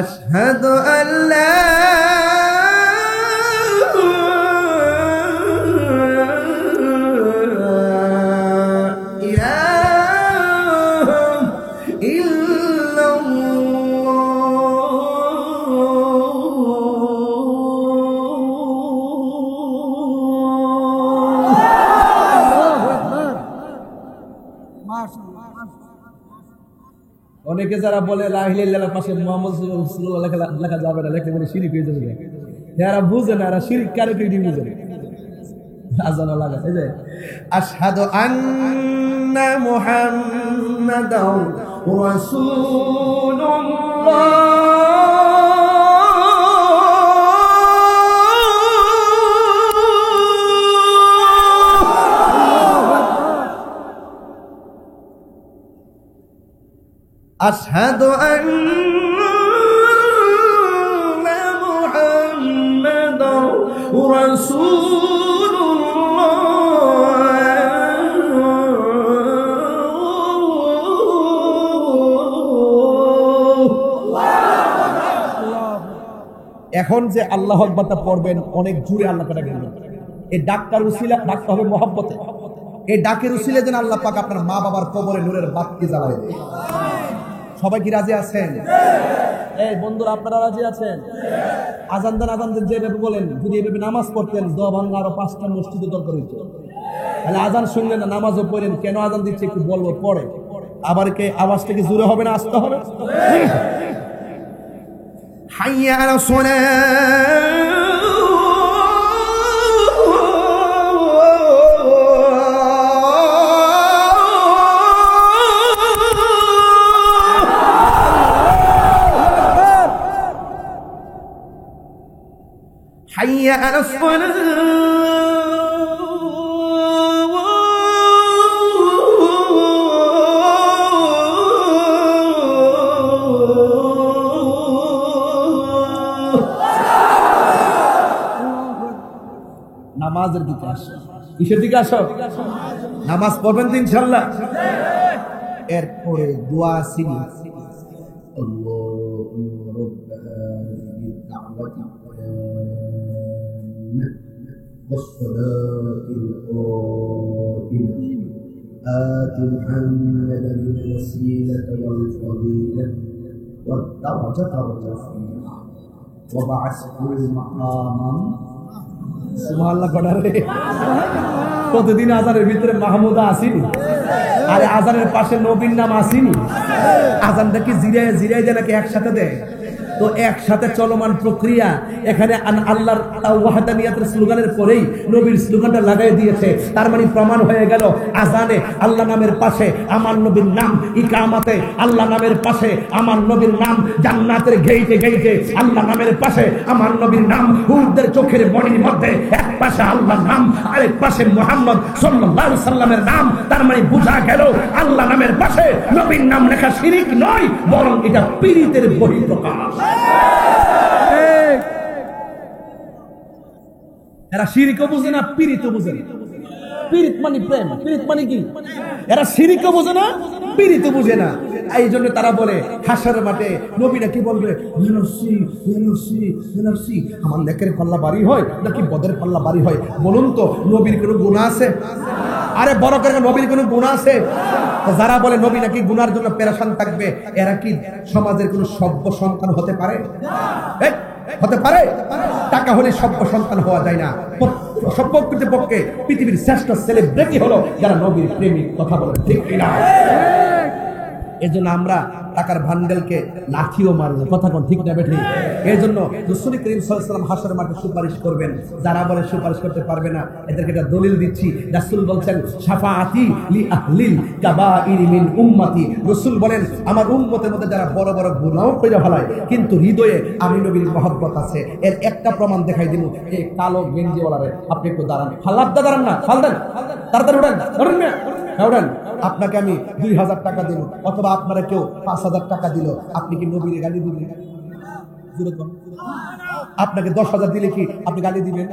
أشهد أن لا إله إلا অনেকে যারা বলে লা ইলাহা ইল্লাল্লাহ পাশে মুহাম্মদ রাসূলুল্লাহ লেখা যাবে না, লেখলে মানে শিরক হয়ে যাবে। যারা বুঝে না, এরা শিরক কারে কি বুঝে আজান লাগা। এই যে আশহাদু আন্না মুহাম্মাদার রাসূলুল্লাহ, আশহাদু আন্না মুহাম্মাদার রাসূলুল্লাহ। এখন যে আল্লাহু আকবারটা পড়বেন, অনেক জোরে আল্লাহ পাক ডাকবেন। এই ডাকটার উসিলা, ডাকটা হবে মহব্বতে। এই ডাকের উসিলে যেন আল্লাহ পাক আপনার মা বাবার কবরে নূরের বাতি জ্বালায় দেয়। সবাই কি রাজি আছেন? এই বন্ধুরা, আপনারা রাজি আছেন? আজান দেন যেভাবে বলেন, যদি এভাবে নামাজ পড়তেন, দোয়া ভাঙা আরো 5টা মসজিদে দরকার হইতো। তাহলে আজান শুনলেন না, নামাজও পড়েন, কেন আজান দিচ্ছে একটু বলবো পরে। আবার কে আওয়াজটা কি জোরে হবে না আসতে হবে? হাইয়া আলা সালাহ, حي على الصلاة নামাজের দিকে আসো। কিসের দিকে আসো? নামাজ পড়বেন তো ইনশাআল্লাহ। এরপরে দোয়া সিনি والصلاة القائمة آت محمدا الوسيلة والفضيلة والدرجة الرفيعة وبعثه مقاما সুবহানাল্লাহ। প্রতিদিন আজানের ভিতরে মাহমুদা আসিনি, আরে আজানের পাশে নবীর নাম আসিনি। আজানটা কি জিরায় জিরায় দেয় নাকি একসাথে দেয়? তো একসাথে চলমান প্রক্রিয়া। এখানে আল্লাহর ওয়াহদানিয়াতের স্লোগানের পরেই নবীর স্লোগানটা লাগাই দিয়েছে। তার মানে প্রমাণ হয়ে গেল, আজানে আল্লাহ নামের পাশে আমার নবীর নাম, ইকামাতে আল্লাহ নামের পাশে আমার নবীর নাম, জান্নাতের গেইটে গেইটে আল্লাহ নামের পাশে আমার নবীর নাম, হুরদের চোখের মণির মধ্যে এক পাশে আল্লাহর নাম, আরেক পাশে মুহাম্মদ সাল্লাল্লাহু আলাইহি সাল্লামের নাম। তার মানে বোঝা গেল, আল্লাহ নামের পাশে নবীর নাম লেখা শিরক নয়, বরং এটা পীরিতের বহিঃপ্রকাশ। এরা শিরকও বুঝে না, পীরিতও বুঝে না। পীরিত মানে প্রেম, পীরিত মানে কি? এরা শিরকও বুঝে না, পীরিতও বুঝে না। এই জন্য তারা বলে হাসরের মাঠে নবীরা কি বলবে, আমার নেকের পাল্লা বাড়ি হয় নাকি বদের পাল্লা বাড়ি হয়? বলুন তো, নবীর কোনো গুনাহ আছে? আরে বড় করে, নবীর কোনো গুনাহ আছে? যারা বলে নবী নাকি গুনার জন্য পেরেশান থাকবে, এরা কি সমাজের কোনো সভ্য সন্তান হতে পারে? হতে পারে? টাকা হলে সভ্য সন্তান হওয়া যায় না। সভ্যকৃতের পক্ষে পৃথিবীর শ্রেষ্ঠ সেলিব্রিটি হলো যারা নবীর প্রেমিক। কথা বলে ঠিক কিনা? এজন্য আমরা টাকার ভান্ডেলকে লাঠিও মারবো, কথা কোন ঠিক না বেঠিক? এই জন্য রাসূল করিম সাল্লাল্লাহু আলাইহি ওয়াসাল্লাম হাসরের মাঠে সুপারিশ করবেন। যারা বলে সুপারিশ করতে পারবে না, এদেরকে একটা দলিল দিচ্ছি। রাসূল বলছেন শাফাআতি লি আহলিল কাবাইর মিন উম্মতি। রাসূল বলেন আমার উম্মতের মধ্যে যারা বড় বড় গুনাহ করে ফেলায় কিন্তু হৃদয়ে আমি নবীর মহব্বত আছে, এর একটা প্রমাণ দেখাই দিব। এই কালো গেঞ্জিওয়ালারে আপনি একটু দাঁড়ান, ফালাবদা দাঁড়ান না, ফালদেন, তাড়াতাড়ি উঠেন, ধরুন না, উঠেন। আপনাকে আমি 2000 টাকা দিল অথবা আপনারা কেউ 5000 টাকা দিল, আপনি কি নবীর গালি দিবেন? আপনাকে 10,000 দিলে কি আপনি গালি দিবেন?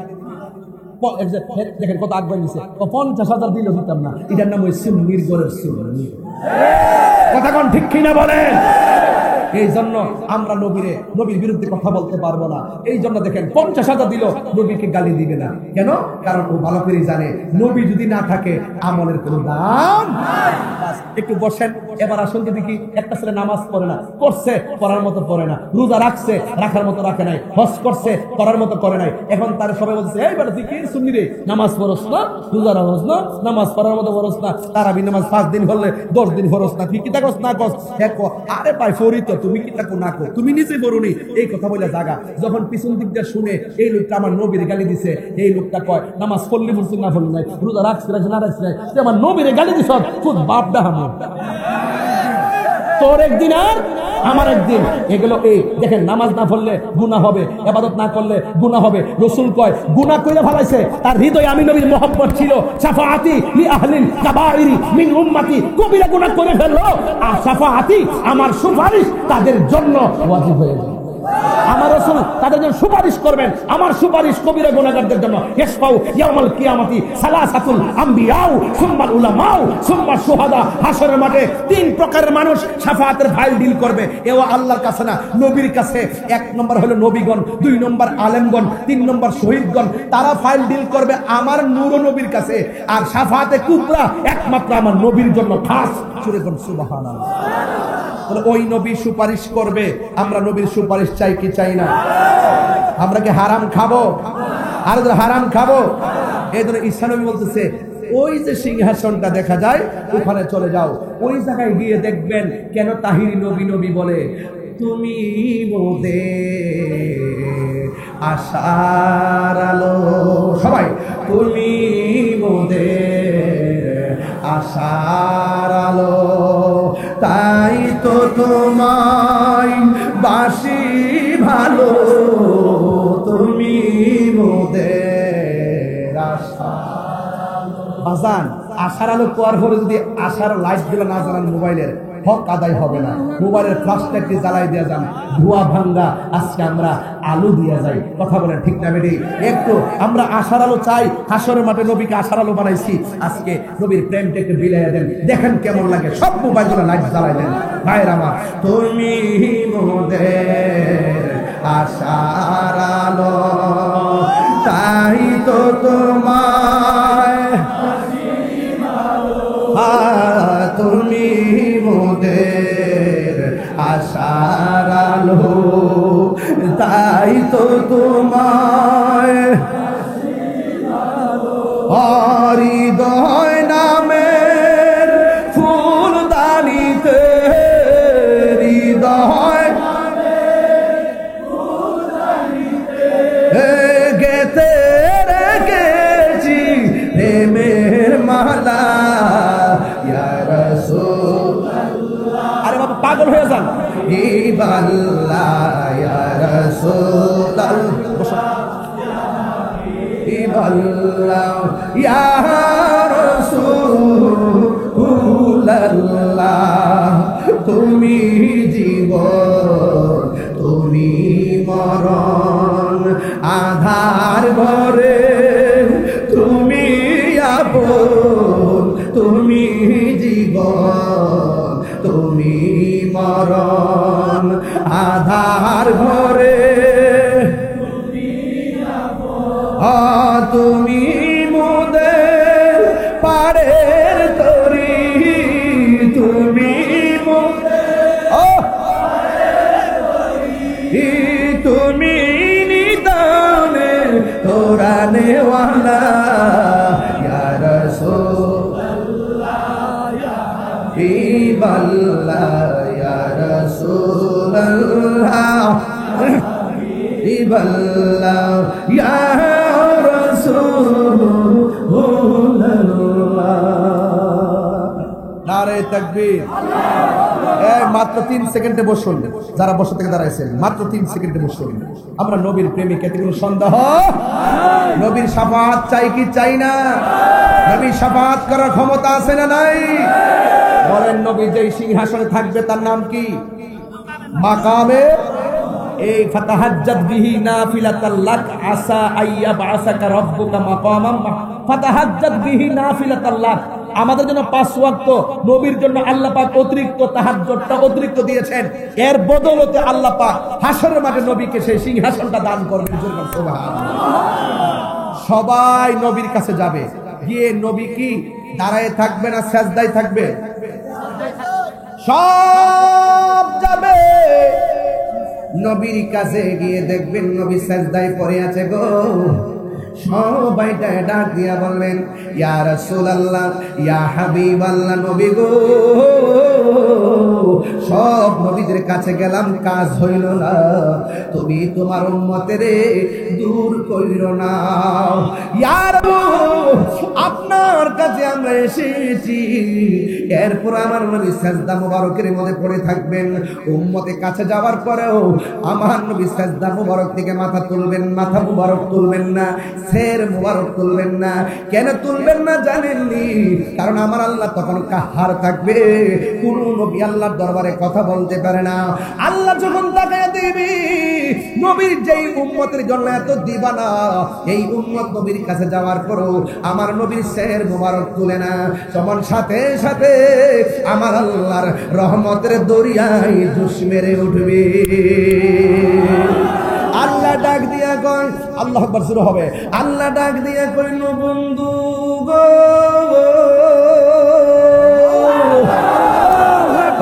দেখেন কত আগ্রহ নিছে, 50,000 দিলে দিতাম না। এটার নাম ওই সুন্নির গরের সুন্নি, কথা কোন ঠিক কিনা বলেন? এই জন্য আমরা নবীর বিরুদ্ধে কথা বলতে পারবো না। এই জন্য দেখেন 50,000 দিল, নবীকে গালি দিবে না কেন? কারণ ও ভালো করে জানে নবী যদি না থাকে আমলের কোনো দাম নাই। একটু বসেন, এবার আসুন তো দেখি। একটা ছেলে নামাজ পড়ে না, করছে পড়ার মতো পড়ে না, রোজা রাখছে রাখার মতো রাখে নাই, হজ করছে করার মতো করে নাই। এখন তার সবাই বলছে এই বেটা তুই কি শুনলি রে, নামাজ পড়স না, রোজা রাখস না, নামাজ পড়ার মতো পড়স না, তারাবি নামাজ 5 দিন হলে 10 দিন পড়স না, তুই কি থাকস না কস? আরে ভাই ফরি তো তুমি কি থাকো না কো, তুমি নিজে পড়ুনি। এই কথা বলে জাগা যখন পিছন দিক দিয়ে শুনে এই লোকটা আমার নবীর গালি দিছে, এই লোকটা কয় নামাজ পড়লি পড়ছি না পড়লি নাই, রোজা রাখছি না রাখছি নাই, তুই আমার নবীর গালি দিছ, খুব বাপ ডাহাম তোর একদিন আর আমার একদিন। এগুলো এই দেখেন নামাজ না পড়লে গুনাহ হবে, ইবাদত না করলে গুনাহ হবে। রাসূল কয় গুনাহ কইরা ফেলাইছে, তার হৃদয়ে আমি নবীর মহব্বত ছিল। শাফাআতি লি আহলিল কাবাইরি মিন উম্মতি, কবিরা গুনাহ করে ফেললো আর শাফাআতি আমার সুপারিশ তাদের জন্য ওয়াজিব হয়ে যায়। আমার রাসূল তাদের জন্য সুপারিশ করবেন, আমার সুপারিশ কবিরা গুনাহগারদের জন্য। ইসফাউ ইয়াউমাল কিয়ামতি সালাসাতুল আমবিয়াউ সুম্মাল উলামাউ সুম্মা শুহাদা। হাশরের মাঠে 3 প্রকারের মানুষ শাফাআতের ফাইল ডিল করবে। এও আল্লাহর কাছে না, নবীর কাছে। 1 নম্বর হলো নবীগণ, 2 নম্বর আলেমগণ, 3 নম্বর শহীদগণ। তারা ফাইল ডিল করবে আমার নূর নবীর কাছে। আর শাফাআতে কুবরা একমাত্র আমার নবীর জন্য খাস। সুরে কোন সুবহানাল্লাহ। ওই নবী সুপারিশ করবে, আমরা নবীর সুপারিশ চাই কি চাই না? আমরা কি হারাম খাবো? আর হারাম খাবো? এই জন্য ঈসা নবী বলতেছে ওই যে সিংহাসনটা দেখা যায় ওখানে চলে যাও, ওই জায়গায় গিয়ে দেখবেন কেন তাহিরি নবী নবী বলে তুমি মোদের আশার আলো। সবাই তুমি মোদের আশার আলো, তাই তো তোমায় বাসি ভালো, তুমি মোদের আশার আজান। আশার আলো কোয়ার পরে যদি আশার লাইট গুলো না জ্বালান মোবাইলের, হক আদায় হবে না। মোবাইলের ফ্ল্যাশটা একটি জ্বালাই দিয়ে যান, ধোয়া ভাঙ্গা। আজকে আমরা আলো দিয়ে যাই, কথা বলেন ঠিক না বেটি? একটু আমরা আশার আলো চাই। হাশরের মাঠে নবীকে আশার আলো বানাইছি, আজকে নবীর প্রেমটা একটু বিলাইয়া দেন, দেখেন কেমন লাগে। সব মোবাইলগুলো লাইট জ্বালাই দেন। ভাইয়ের আমার, তুমি মোদের আশার আলো, তাই তো তোমায় তুমি মোদের আশার আলো, তাই তো তোমায় হৃদয় নামের ফুলদানিতে, হৃদয় গেতে রেখেছি প্রেমের মালা। আরে বাবা পাগল হয়ে যান। ইবাল্লাহ ইয়া রাসূলুল্লাহ, ইবাল্লাহ ইয়া রাসূলুল্লাহ, তুমি জীবন তুমি মরণ, আধার ঘরে তুমি আপন, তুমি জীবন তুমি মরণ, আধার ঘরে তুমি মোদের পাড়ের তরি, তুমি তুমি নিদানে তোরানে ওয়ালা ইয়া রাসূলুল্লাহ ইবাল্লাহ হাবিবাল্লাহ ইয়া রাসূলুল্লাহ। নারে তাকবীর। মাত্র 3 সেকেন্ডে বসুন, যারা বসে থেকে দাঁড়াইছেন মাত্র 3 সেকেন্ডে বসুন। আমরা নবীর প্রেমিক, এতে কোনো সন্দেহ? নবীর শাফাআত চাই কি চাই না? নবীর শাফাআত করার ক্ষমতা আছে না নাই? বলেন, নবী যেই সিংহাসনে থাকবে তার নাম কি? মাকামে এই ফাতাহাজ্জাত বিহি নাফিলাতাল লাক আসা আইয়া বাসাকা রাব্বুকা মাকামাম ফাতাহাজ্জাত বিহি নাফিলাতাল লাক। আমাদের জন্য 5 ওয়াক্ত, নবীর জন্য আল্লাহ পাক অতিরিক্ত তাহাজ্জুদটা অতিরিক্ত দিয়েছেন। এর বদৌলতে আল্লাহ পাক হাশরের মাঠে নবীকে সেই সিংহাসনটা দান করবেন। সুবহানাল্লাহ। সবাই নবীর কাছে যাবে, গিয়ে নবী কি দাঁড়ায় থাকবে না সেজদায় থাকবে? সব যাবে নবীর কাছে, গিয়ে দেখবেন নবী সেজদায় পড়ে আছে গো। সবাই ডাক দিয়া বলবেন ইয়া রাসূলুল্লাহ ইয়া হাবিবাল্লাহ, নবী গো। সব নবীদের কাছে গেলাম, কাজ হইল না, তুমি তোমার উম্মতের দূর কইরো না। ইয়া রাসূল, আপনার কাছে আমরা এসেছি, এরপর আমার নবী সেজদা মুবারকের মধ্যে পড়ে থাকবেন। উম্মতের কাছে যাওয়ার পরেও আমার নবী সেজদা মুবারক থেকে মাথা তুলবেন, মাথা মুবারক তুলবেন না, সের মুবারক তুলবেন না। কেন তুলবেন না জানেননি? কারণ আমার আল্লাহ তখন কাহার থাকবে, কোন নবী আল্লাহর দরবারে কথা বলতে পারে না। আল্লাহ যখন তাকায় দিবি, নবীর যেই উম্মতের জন্য এত দিবানা, এই উম্মত নবীর কাছে যাওয়ার পরও আমার নবীর সের মুবারক তুলে না, তখন সাথে সাথে আমার আল্লাহর রহমতের দরিয়ায় জোশ মেরে উঠবে। আল্লাহ ডাক দিয়া কয়, আল্লাহ আকবার শুরু হবে। আল্লাহ ডাক দিয়া কইল, বন্ধু গো,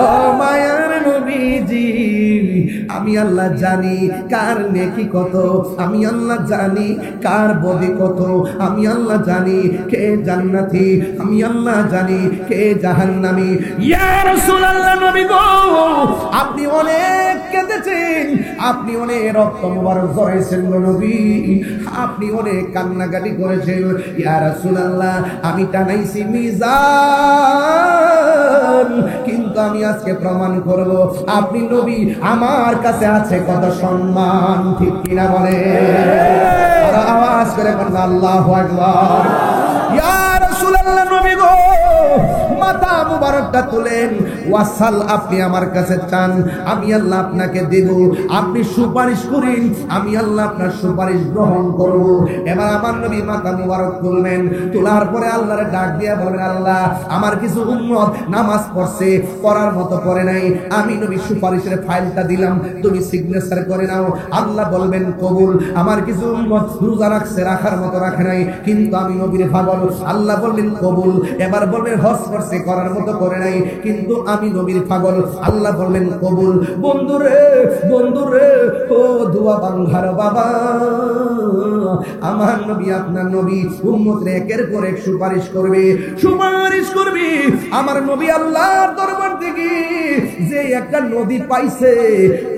ও মায়ার নবীজি, আমি আল্লাহ জানি কার নেকি কত, আমি আল্লাহ জানি কার বদি কত, আমি আল্লাহ জানি কে জান্নাতি, আমি আল্লাহ জানি কে জাহান্নামী। ইয়া রাসূলুল্লাহ, নবী গো, আপনি অনেক কেঁদেছেন, আপনি অনেক রক্ত মুবারক ঝরাইছেন গো নবী, আপনি অনেক কান্নাকাটি করেছেন। ইয়া রাসূলুল্লাহ, আমি টানাইছি মিজান, কিন্তু আমি আজকে প্রমাণ করব আপনি নবী, আমার কাছে আছে কত সম্মান। ঠিক কিনা বলে? আর আওয়াজ করে বলেন আল্লাহু আকবার। ইয়া রাসূলুল্লাহ, নবী গো, মাথা মুবারকটা তুলেন, ওয়াসাল, আপনি আমার কাছে চান, আমি আল্লাহ আপনাকে দেব, আপনি সুপারিশ করেন, আমি আল্লাহ আপনার সুপারিশ গ্রহণ করব। এবার আমার নবী মাথা মুবারক তুলবেন, তোলার পরে আল্লাহরে ডাক দিয়া বলবেন, আল্লাহ, আমার কিছু উম্মত নামাজ পড়ছে, পড়ার মতো পড়ে নাই, আমি নবী সুপারিশের ফাইলটা দিলাম, তুমি সিগনেচার করে নাও। আল্লাহ বলবেন কবুল। আমার কিছু উম্মত রোজা রাখছে, রাখার মতো রাখে নাই, কিন্তু আমি নবীর পাগল, আল্লাহ বলবেন কবুল। এবার বলবেন হজ করছে, করার মতো করে নাই, কিন্তু আমি নবীর পাগল, আল্লাহ বলবেন কবুল। বন্ধুরে, বন্ধুরে, ও দুয়া বাংলার বাবা, আমার নবী, আপনার নবী উম্মতরে একের পর এক সুপারিশ করবে, সুপারিশ করবে। আমার নবী আল্লাহর দরবার থেকে যে একটা নদী পাইছে,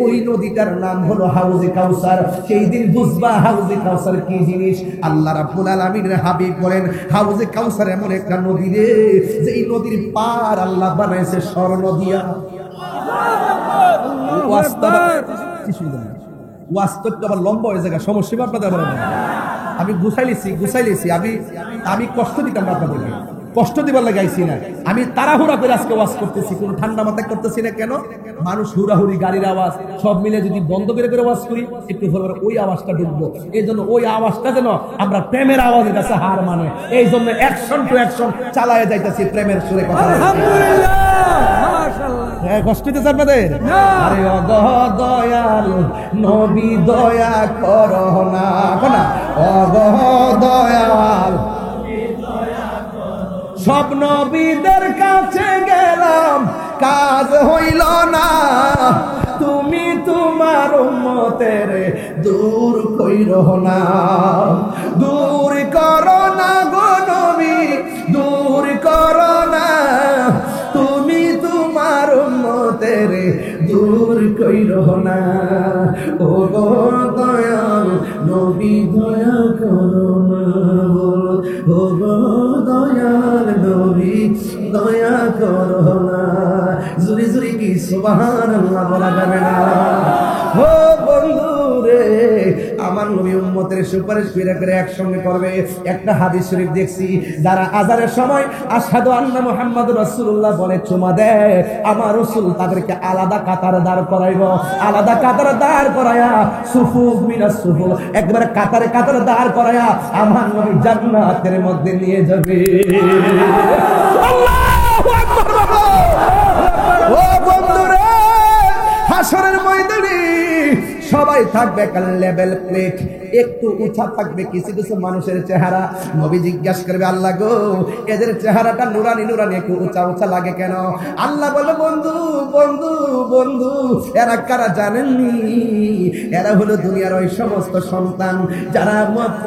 ওই নদীটার নাম হলো হাউজে কাউসার। সেই দিন বুঝবা হাউজে কাউসার কি জিনিস। আল্লাহ রাব্বুল আলামিনের হাবিব বলেন, হাউজে কাউসার এমন একটা নদী রে, যেই নদীর পার আল্লাহ বানাইছে স্বর্ণ দিয়া। ওয়াস্তবটা আবার লম্বা হয়ে যায়, সমস্যা আপনাদের বলেন। আমি গুছাইলেছি, আমি কষ্ট দিতাম আপনাদেরকে, কষ্ট দিবার লাগে আইছি না। আমি তাড়াহুড়া করে আজকে ওয়াজ করতেছি, কোনো ঠান্ডা মাথায় করতেছি না। কেন? মানুষ হুড়াহুড়ি, গাড়ির আওয়াজ সব মিলে যদি বন্ধ করে ওয়াজ করি, একটু ভালো ওই আওয়াজটা ঢুকবো। এই জন্য ওই আওয়াজটা যেন আমরা প্রেমের আওয়াজের কাছে হার মানে, এই জন্য অ্যাকশন টু অ্যাকশন চালায় যাইতেছি প্রেমের সুরে কথা। কষ্ট দিতেছে আপনাদের? আরে অগহ দয়াল নবী, দয়া করো না, অগহ দয়াল। সব নবীদের কাছে গেলাম, কাজ হইল না, তুমি তোমার উম্মতের দূর কইরো না, দূর করো না গো নবী, দূর করো না, তুমি তোমার উম্মতের দূর কইরো না। ও গো দয়াল নবী দয়া করো না বলো ও গো দয়াল নবী দয়া করো না। জুরি জুরি কি সুবহানাল্লাহ বলা যাবে না? ও বন্ধু রে, আমার নবী উম্মতের সুপারিশ করে একসঙ্গে করবে। একটা হাদিস শরীফ দেখছি, যারা আযানের সময় আশহাদু আন্না মুহাম্মাদুর রাসূলুল্লাহ বলে চুমা দেয়, আমার রাসূল তাদেরকে আলাদা কাতারে দাঁড় করাইব। আলাদা কাতারে দাঁড় করায়া সুফুফ মিনাস সুফুফ, একবারে কাতারে কাতারে দাঁড় করায়া আমার নবী জান্নাতের মধ্যে নিয়ে যাবে। আল্লাহু আকবার। ও বন্ধুরা, হাসরের ময়দানে সবাই থাকবে একটা লেভেল প্লেট, একটু উঁচা থাকবে কিছু কিছু মানুষের চেহারা। নবী জিজ্ঞাসা করবে, আল্লাহ গো এদের চেহারাটা নুরানি নুরানি একটু উঁচা উঁচা লাগে কেন? আল্লাহ বলে, বন্ধু বন্ধু বন্ধু, এরা কারা জানেননি? এরা হলো দুনিয়ার ওই সমস্ত সন্তান যারা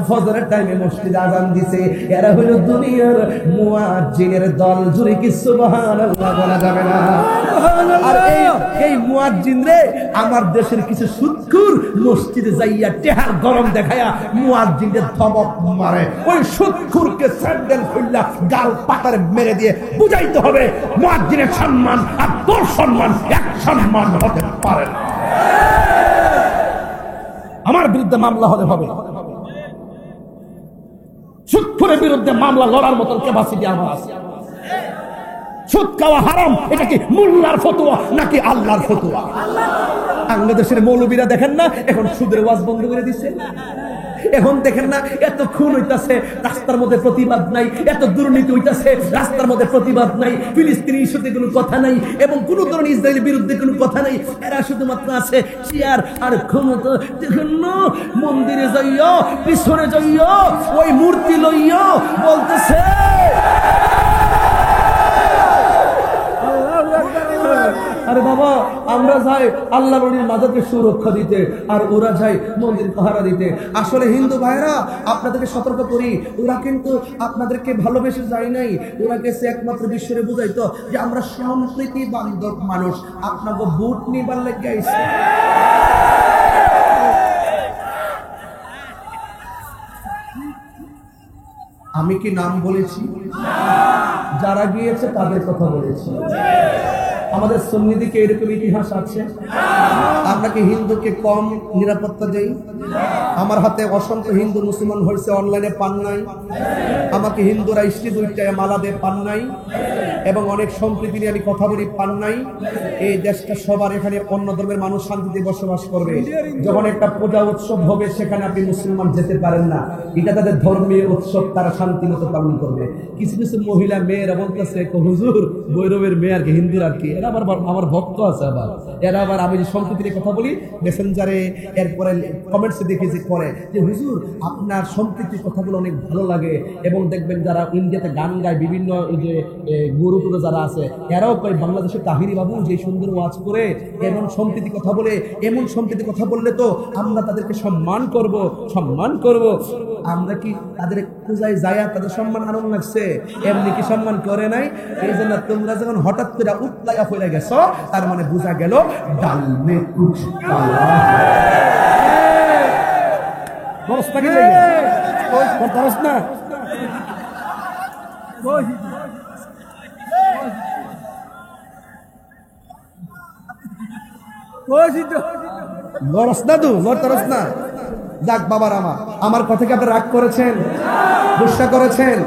ফজরের টাইমে মসজিদে আযান দিছে। এরা হলো দুনিয়ার মুয়াজ্জিনের দল। জুরে কি সুবহানাল্লাহ বলা যাবে না? আর এই মুয়াজ্জিন রে আমার দেশের কিছু সুৎখুর মসজিদে যাইয়া টেহার গরম দেখায়া মুয়াজ্জিনদের ধমক মারে। ওই সুৎখুরকে স্যান্ডেল খুললা গাল পাতারে মেরে দিয়ে বুঝাইতে হবে মুয়াজ্জিনের সম্মান আর তোর সম্মান এক সম্মান হতে পারে না। আমার বিরুদ্ধে মামলা হলে হবে, সুৎখুরের বিরুদ্ধে মামলা লড়ার মতন ক্যাপাসিটি আমার আছে। সুদ খাওয়া হারাম, এটা কি মোল্লার ফতোয়া নাকি আল্লাহর ফতোয়া? বাংলাদেশের মৌলবীরা দেখেন না এখন সুদের ওয়াজ বন্ধ করে দিচ্ছে। এখন দেখেন না এত খুন হইতাছে, রাস্তার মধ্যে প্রতিবাদ নাই, এত দুর্নীতি হইতাছে, রাস্তার মধ্যে প্রতিবাদ নাই, ফিলিস্তিনি ইস্যুতে কোনো কথা নাই, এবং কোন ধরনের ইসরায়েলের বিরুদ্ধে কোনো কথা নাই। এরা শুধুমাত্র আছে চেয়ার আর ক্ষমতা। দেখেন না মন্দিরে যাইয়া পিছনে যাইয়া ওই মূর্তি লইয়া বলতেছে আরে বাবা আমরা যাই আল্লাহ নবীর মাজারকে সুরক্ষা দিতে, আর ওরা যায় মন্দির পাহারা দিতে। আসলে হিন্দু ভাইরা আপনাদেরকে সতর্ক করি, ওরা কিন্তু আপনাদেরকে ভালোবেসে যায় নাই, ওরা গেছে একমাত্র বিশ্বরে বুঝাইতো যে আমরা সম্প্রীতি বান্ধব মানুষ, আপনাকে ভোট নিবার লেগে আইছে। আমি কি নাম বলেছি? যারা গিয়েছে তাদের কথা বলেছি। আমাদের সুন্নিদিকে এরকম ইতিহাস আছে। আমরা কি হিন্দুকে কম নিরাপত্তা দেই? আমার হাতে অসংখ্য হিন্দু মুসলমান হয়েছে, অনলাইনে পান নাই। আমাকে হিন্দুরা ইষ্টি দুইটায় মালা দিয়ে পান নাই, এবং অনেক সম্প্রীতি নিয়ে আমি কথা বলি পান নাই। এই দেশটা সবার, এখানে অন্য ধর্মের মানুষ শান্তিতে বসবাস করবে। যখন একটা পূজা উৎসব হবে সেখানে আপনি মুসলমান যেতে পারেন না, এটা তাদের ধর্মীয় উৎসব, তারা শান্তি মতো পালন করবে। কিছু কিছু মহিলা মেয়েরা বলতেছে হুজুর বৈরবের মেয়ে আর কি হিন্দুর আর কি, এরা আবার আমার ভক্ত আছে, আবার এরা আবার আমি যে সম্প্রীতির কথা বলি মেসেঞ্জারে, এরপরে কমেন্টসে দেখেছি করে যে হুজুর আপনার সম্প্রীতির কথাগুলো অনেক ভালো লাগে, এবং দেখবেন যারা ইন্ডিয়াতে গান গায় বিভিন্ন যে গুরু টুরু যারা আছে এরাও কয় বাংলাদেশের তাহিরি বাবু যে সুন্দর ওয়াজ করে এমন সম্প্রীতি কথা বলে, এমন সম্প্রীতি কথা বললে তো আমরা তাদেরকে সম্মান করব সম্মান করব। আমরা কি তাদের পূজায় যায় তাদের সম্মান আনন্দ লাগছে? এমনি কি সম্মান করে নাই? এই জন্য তোমরা যখন হঠাৎ করে উতলাইয়া ফেলে গেছো, তার মানে বোঝা গেল ডাল মে কুছ কালা বস্তা কি লাগে ওই করতাস না লড়স না তু লড়তারস না। যাক বাবার আমার কথা কি আপনি রাগ করেছেন, গুসা করেছেন?